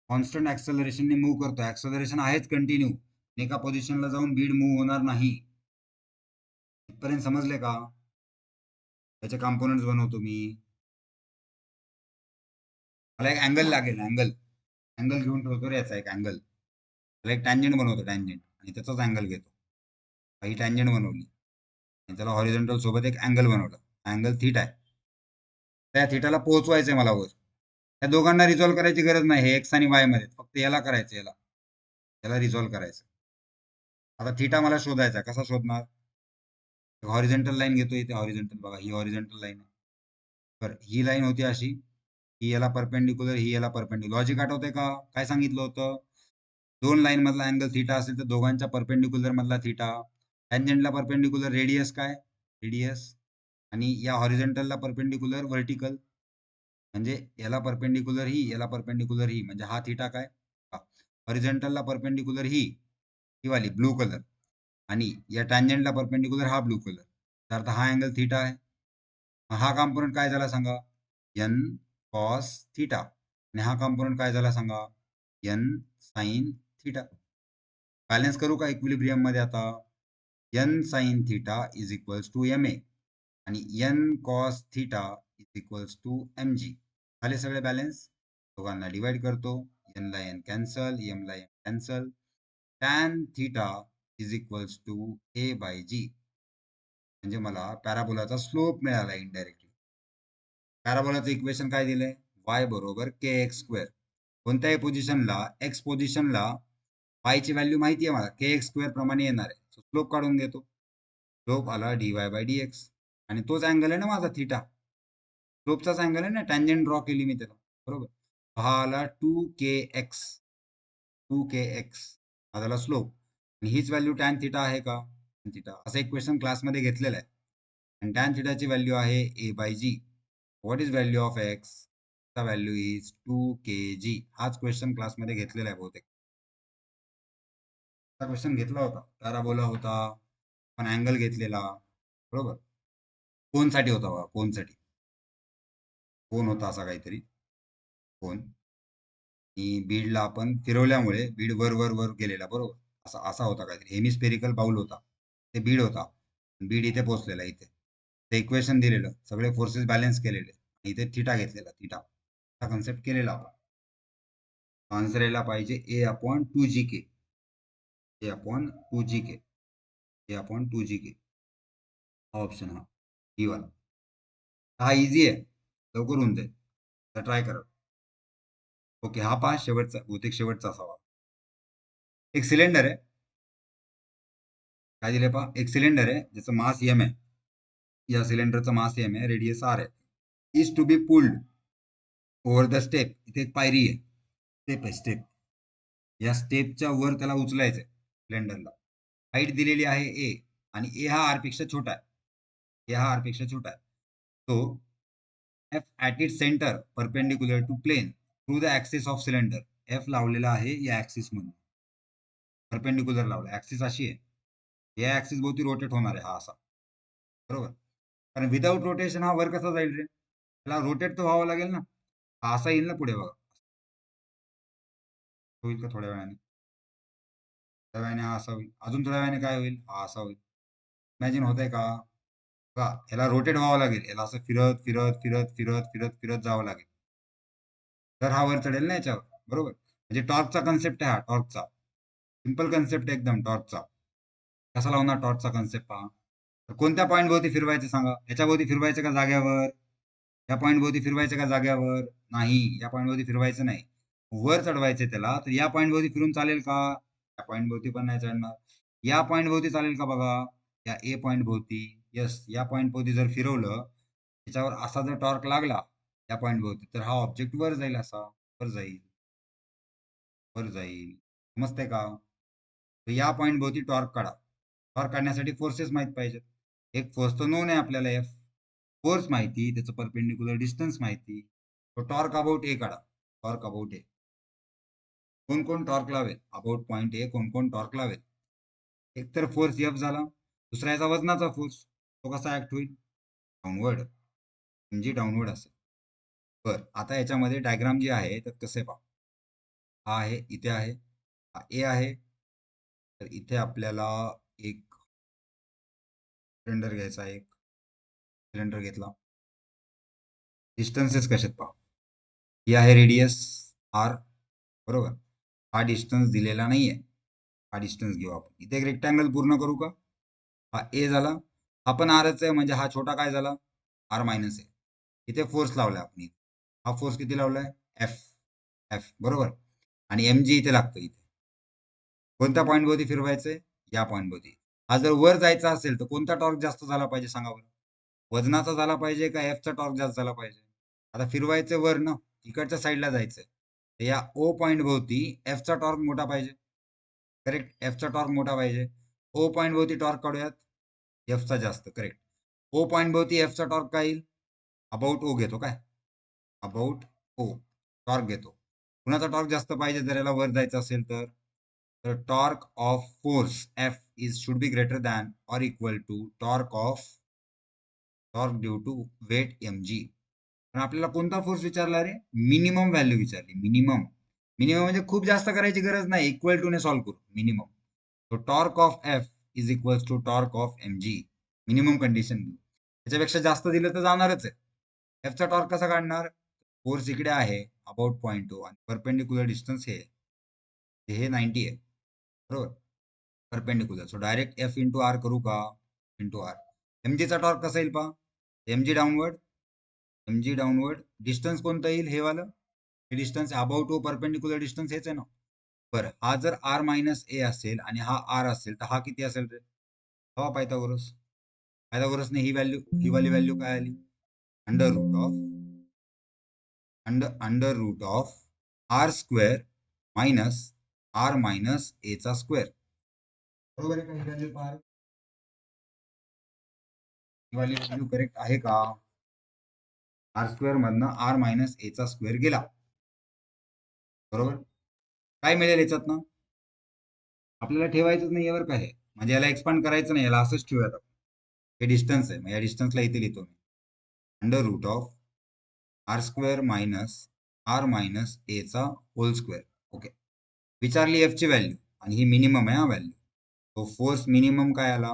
कॉन्स्टंट ऍक्सेलरेशनने मूव्ह करतो. ऍक्सेलरेशन आहेच कंटिन्यू. एका पोझिशनला जाऊन बीड मूव्ह होणार नाही. इथपर्यंत समजले का? त्याचे कॉम्पोनंट्स बनवतो मी. मला एक अँगल लागेल, अँगल घेऊन ठेवतो रे याचा एक अँगल. त्याला एक टँजंट बनवतो, टँजंट, आणि त्याचाच अँगल घेतो. काही टँजंट बनवली आणि त्याला हॉरिझॉन्टल सोबत एक अँगल बनवला. अँगल थीटा आहे. त्या थीटाला पोहोचवायचंय मला वर. त्या दोघांना रिझॉल्व्ह करायची गरज नाही. हे एक्स आणि वाय मध्ये फक्त याला करायचं, याला रिझॉल्व्ह करायचं. आता थीटा मला शोधायचा. कसा शोधणार? हॉरिझॉन्टल लाईन घेतो इथे. हॉरिझॉन्टल बघा, ही हॉरिझॉन्टल लाईन आहे. तर ही लाईन होती अशी, ही याला परपेंडिक्युलर, ही याला परपेंडिक्युलर. लॉजिक आठवतंय का? काय सांगितलं होतं? दोन लाईन मधला अँगल थीटा असेल तर दोघांच्या परपेंडिक्युलर मधला थीटा. टँजंटला परपेंडिक्युलर रेडियस काय? रेडियस. आणि या हॉरिझॉन्टलला परपेंडिक्युलर व्हर्टिकल. म्हणजे याला परपेंडिक्युलर ही, याला परपेंडिक्युलर ही, म्हणजे हा थीटा काय? हॉरिझॉन्टलला परपेंडिक्युलर ही वाली ब्लू कलर, आणि या टँजंटला परपेंडिक्युलर हा ब्लू कलर. तर हा अँगल थीटा आहे. हा कॉम्पोनंट काय झाला सांगा? N cos theta. आणि हा कॉम्पोनंट काय झाला सांगा? N sine theta. बॅलन्स करू का इक्विलिब्रियम मध्ये आता? N sine theta is equals to M A आणि N cos theta is equals to M G. झाले सगळे बॅलन्स. दोघांना डिवाइड करतो. एन ला एन कॅन्सल, एम ला M cancel. Tan theta is equals to A by G. म्हणजे मला पॅराबोलाचा स्लोप मिळाला इनडायरेक्टली. पॅराबोलाचं इक्वेशन काय दिलंय? y बरोबर के एक्स स्क्वेअर. कोणत्याही पोझिशनला, एक्स पोझिशनला y ची व्हॅल्यू माहिती आहे मला, के एक्स स्क्वेअर प्रमाणे येणार आहे. स्लोप काढून घेतो. स्लोप आला dy बाय डी एक्स, आणि तोच अँगल आहे ना माझा थीटा. स्लोपचाच अँगल आहे ना, टँजंट ड्रॉ केली मी त्याला. बरोबर. हा आला 2kx. हा झाला स्लोप. आणि हीच व्हॅल्यू टॅन थीटा आहे का? थीटा असं एक क्वेश्चन क्लासमध्ये घेतलेला आहे. आणि टॅन थीटाची व्हॅल्यू आहे A by G. What is value of X? चा व्हॅल्यू इज 2 kg. हाच क्वेश्चन क्लासमध्ये घेतलेला आहे बहुतेक. हा क्वेश्चन घेतला होता. पॅराबोला होता, पण अँगल घेतलेला, बरोबर. कोनसाठी होता बघा, कोनसाठी. कोन होता असा काहीतरी, कोन. आणि बीडला आपण फिरवल्यामुळे बीड वर वर वर गेलेला, बरोबर. असा असा होता काहीतरी, हेमिस्फेरिकल बाउल होता, ते बीड होता. बीड इथे पोहोचलेला इथे. ते इक्वेशन दिलेलं, सगळे फोर्सेस बॅलन्स केलेले, इथे थिटा घेतलेला, थिटा. हा कन्सेप्ट केलेला आपण. आन्सर यायला पाहिजे ए अपॉन 2gk. ए अपॉन 2gk. ए अपॉन 2gk. हा ऑप्शन हा, ही वाला. हा इझी आहे, लवकर होऊन जाईल, तर ट्राय करा. ओके, हा पहा शेवटचा, बहुतेक शेवटचा असावा. एक सिलेंडर आहे, काय दिले पहा, एक सिलेंडर आहे ज्याचं मास एम आहे. या सिलेंडरचं मास एम आहे, रेडियस आर आहे. Is to be pulled over the step. इथे एक पायरी आहे, स्टेप आहे, स्टेप. या स्टेपच्या वर त्याला उचलायचंय सिलेंडरला. हाईट दिलेली आहे ए, आणि ए हा आर पेक्षा छोटा आहे. ए हा आर पेक्षा छोटा आहे. तो F at it centre perpendicular to plane through the axis of cylinder. F लावलेला आहे या ऍक्सिस मध्ये, परपेंडिक्युलर लावला. ऍक्सिस अशी आहे, या ऍक्सिस भोवती रोटेट होणार आहे, हा असा, बरोबर. कारण विदाऊट रोटेशन हा वर कसा जाईल रे? त्याला रोटेट तर व्हावं लागेल ना. हा असा येईल ना पुढे बघा. होईल का थोड्या वेळाने? थोड्या वेळाने हा असा होईल, अजून थोड्या वेळाने काय होईल, हा असा होईल. इमॅजिन होतंय का? बघा, याला रोटेट व्हावं लागेल, याला असं फिरत फिरत फिरत फिरत फिरत फिरत जावं लागेल, तर हा वर चढेल ना याच्यावर, बरोबर. म्हणजे टॉर्कचा कन्सेप्ट आहे हा, टॉर्कचा. सिंपल कन्सेप्ट आहे एकदम टॉर्कचा. कसा लावणार टॉर्चचा कन्सेप्ट पहा. तर कोणत्या पॉईंट भोवती फिरवायचं सांगा? याच्या भोवती फिरवायचं का जाग्यावर? या पॉईंट भोवती फिरवायचं का जाग्यावर? नाही, या पॉईंट भोवती फिरवायचं नाही, वर चढवायचे त्याला. तर या पॉईंट भोवती फिरून चालेल का? या पॉईंट भोवती पण नाही चढणार. या पॉईंट भोवती चालेल का बघा, या ए पॉईंट भोवती. यस, या पॉईंट भोवती जर फिरवलं, त्याच्यावर असा जर टॉर्क लागला या पॉईंट भोवती, तर हा ऑब्जेक्ट वर जाईल, असा वर जाईल, वर जाईल. समजतंय का? तर या पॉईंट भोवती टॉर्क काढा. टॉर्क काढण्यासाठी फोर्सेस माहित पाहिजेत. एक फोर्स तर नोन आहे आपल्याला, एफ. फोर्स माहिती, त्याचं परपेंडिक्युलर डिस्टन्स माहिती. तो टॉर्क अबाउट ए काढा. टॉर्क अबाउट ए. कोण कोण टॉर्क लावेल अबाउट पॉईंट ए? कोण कोण टॉर्क लावेल? एक तर फोर्स एफ झाला, दुसरा याचा वजनाचा फोर्स, तो कसा ऍक्ट होईल? डाऊनवर्ड, म्हणजे डाऊनवर्ड असेल. बर, आता याच्यामध्ये डायग्राम जे आहे तर कसे पहा. हा आहे, इथे आहे, हा ए आहे. तर इथे आपल्याला एक सिलेंडर घ्यायचा, एक सिलेंडर घेतला. डिस्टन्सेस कशात पहा. ही आहे रेडियस आर, बरोबर. हा डिस्टन्स दिलेला नाहीये, हा डिस्टन्स घेऊ आपण. इथे एक रेक्टँगल पूर्ण करू का? हा ए झाला, हा पण आरच आहे, म्हणजे हा छोटा काय झाला, आर मायनस ए. इथे फोर्स लावलाय आपण, हा फोर्स किती लावलाय, एफ. एफ, बरोबर. आणि एम जी इथे लागतं, इथे. कोणत्या पॉईंट भोवती फिरवायचंय? या पॉईंट भोवती. हा जर वर जायचा असेल तर कोणता टॉर्क जास्त झाला पाहिजे सांगा बरं? वजनाचा झाला पाहिजे का एफचा टॉर्क जास्त झाला पाहिजे? आता फिरवायचं वर ना, इकडच्या साईडला जायचंय, तर या ओ पॉईंट भोवती एफचा टॉर्क मोठा पाहिजे, करेक्ट. एफचा टॉर्क मोठा पाहिजे. ओ पॉईंट भोवती टॉर्क काढूयात, एफचा जास्त, करेक्ट. ओ पॉईंट भोवती एफचा टॉर्क काय येईल? अबाउट ओ घेतो काय, अबाउट ओ टॉर्क घेतो. कुणाचा टॉर्क जास्त पाहिजे जर याला वर जायचं असेल तर? तर torque of force F is should be greater than or equal to torque due to weight M G. पण आपल्याला कोणता फोर्स विचारला रे? मिनिमम व्हॅल्यू विचारली, मिनिमम. मिनिमम म्हणजे खूप जास्त करायची गरज नाही, इक्वल टू ने सॉल्व्ह करू मिनिमम. तो torque of F is equal to torque of M G, minimum condition घेऊ. त्याच्यापेक्षा जास्त दिलं तर जाणारच आहे. एफचा टॉर्क कसा काढणार? फोर्स इकडे आहे अबाउट पॉईंट टू, आणि परपेंडिक्युलर डिस्टन्स हे 90 आहे, बरोबर. Perpendicular, so direct F into R करू का? Into R. एमजीचा टॉर्क कसा येईल पहा. M G downward, M G downward. Distance कोणतं येईल? हे वालं, हे distance about two perpendicular distance हेच आहे ना. बरं, हा जर आर मायनस ए असेल आणि हा आर असेल तर हा किती असेल रे? हवा पायथागोरस. पायथागोरसने ही व्हॅल्यू, ही वाली व्हॅल्यू काय आली? Under root of, under root of R square minus R minus A चा स्क्वेअर, बरोबर आहे का? ही व्हॅल्यू पहा, ही वाली व्हॅल्यू करेक्ट आहे का? आर स्क्वेअर मधनं आर मायनस एचा स्क्वेअर गेला. बरोबर. काय मिळेल याच्यातनं? आपल्याला ठेवायचंच नाही यावर काय, म्हणजे याला एक्सपांड करायचं नाही, याला असंच ठेवूयात आपण. हे डिस्टन्स आहे, मग या डिस्टन्सला इथे लिहितो मी. Under root of R square minus R minus एचा होल स्क्वेअर. ओके. विचारली एफ ची व्हॅल्यू आणि ही मिनिमम आहे हा व्हॅल्यू. तो फोर्स मिनिमम काय आला?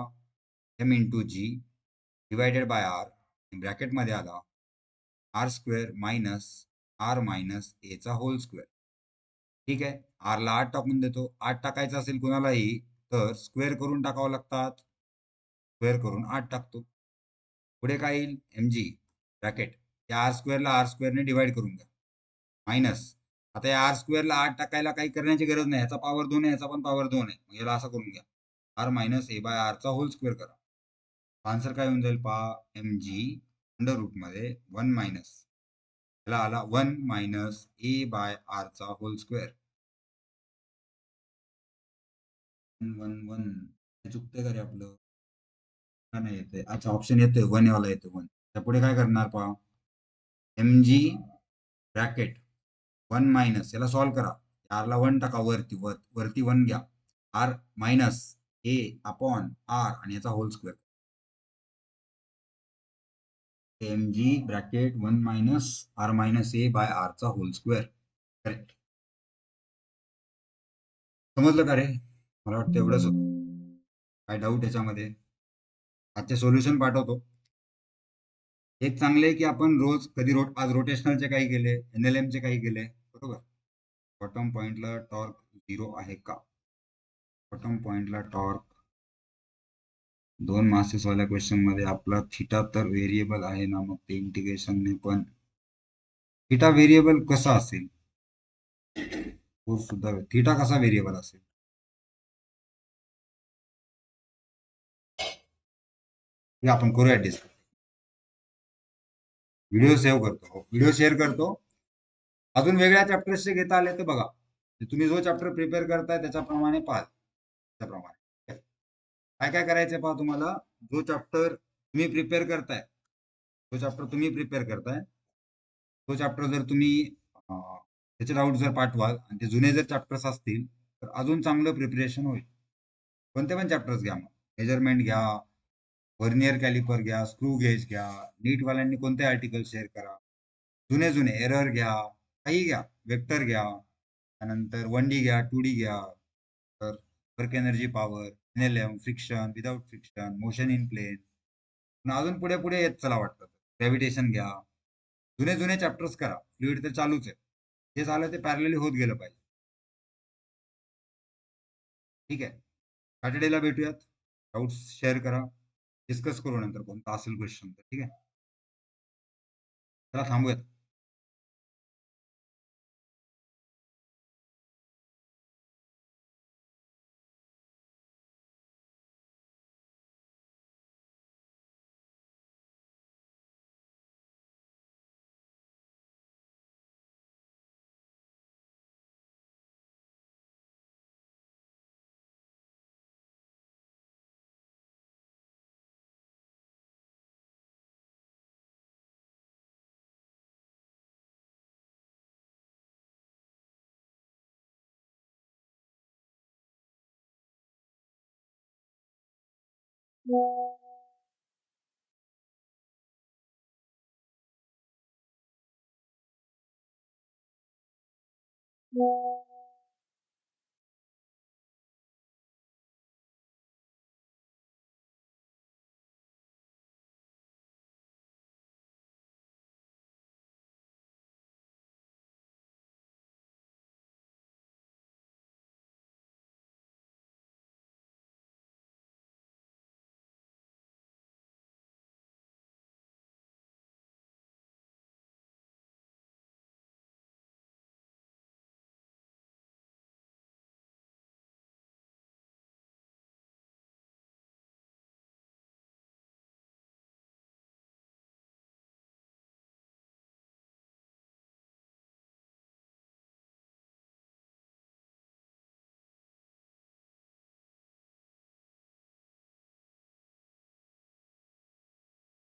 M into G divided by R, ब्रॅकेटमध्ये आला R square minus R minus एचा होल स्क्वेअर. ठीक आहे. आरला 8 टाकून देतो. 8 टाकायचं असेल कुणालाही तर स्क्वेअर करून टाकावं लागतात. स्क्वेअर करून 8 टाकतो. पुढे काय येईल? एम जी ब्रॅकेट या आर स्क्वेअरला आर स्क्वेअरने डिवाइड करून घ्या. मायनस आता या आर स्क्वेअरला 8 टाकायला काही करण्याची गरज नाही. ह्याचा पॉवर 2 आहे, ह्याचा पण पॉवर 2 आहे. मग याला असं करून घ्या. आर मायनस ए बाय आरचा होल स्क्वेअर करा. आन्सर काय होऊन जाईल पहा. एम जी अंडर रूट मध्ये 1 मायनस याला आला 1 मायनस ए बाय आरचा होल स्क्वेअर. 1 1 चुकतंय का रे आपलं? का नाही येते? अच्छा, ऑप्शन येतोय 1 वाला येतो 1. त्यापुढे काय करणार पहा. एम जी ब्रॅकेट 1 मायनस याला सॉल्व्ह करा. आरला 1 टाका वरती, वरती 1 घ्या. R minus A upon R आणि याचा whole square. M G bracket 1 minus R minus A by आरचा होल स्क्वेअर. करेक्ट. समजलं का रे? मला वाटतं एवढंच होतं. काय डाऊट याच्यामध्ये? आजचे सोल्युशन पाठवतो. एक चांगले आहे की आपण रोज कधी आज रोटेशनलचे काही केले, एनएलएम चे काही केले. बरोबर. बॉटम पॉइंटला टॉर्क 0 आहे का? बॉटम पॉइंटला टॉर्क 2 मासेस वाल्या क्वेश्चन मध्ये आपला थिटा तर व्हेरिएबल आहे ना, मग ते इंटिग्रेशनने पण थिटा व्हेरिएबल कसा असेल? फोर्स सुद्धा थिटा कसा व्हेरिएबल असेल? हे आपण करूया डिस्कस. व्हिडिओ सेव्ह करतो, व्हिडिओ शेअर करतो. अजून वेगळ्या चॅप्टर्सचे घेता आले तर बघा. तुम्ही जो चॅप्टर प्रिपेअर करताय त्याच्याप्रमाणे पाहा. त्याप्रमाणे काय काय करायचंय पहा तुम्हाला. जो चॅप्टर तुम्ही प्रिपेअर करताय, तो चॅप्टर जर तुम्ही त्याचे डाऊट जर पाठवाल आणि ते जुने जर चॅप्टर्स असतील तर अजून चांगलं प्रिपरेशन होईल. कोणते पण चॅप्टर्स घ्या, मग मेजरमेंट घ्या, व्हर्नियर कॅलिपर घ्या, स्क्रू गेज घ्या, नीटवाल्यांनी कोणते आर्टिकल शेअर करा, जुने जुने एरर घ्या, काही घ्या, वेक्टर घ्या, त्यानंतर 1D घ्या, 2D घ्या, तर work energy power, NLM, friction, without friction, motion in plane, अजून पुढे पुढे येत चला वाटतं. ग्रॅव्हिटेशन घ्या. जुने जुने चॅप्टर्स करा. फ्लुइड तर चालूच आहे. जे झालं ते पॅरलली होत गेलं पाहिजे. ठीक आहे. सॅटर्डेला भेटूयात. डाऊट्स शेअर करा. डिस्कस करू नंतर कोणता असेल क्वेश्चन तर. ठीक आहे. चला थांबूयात.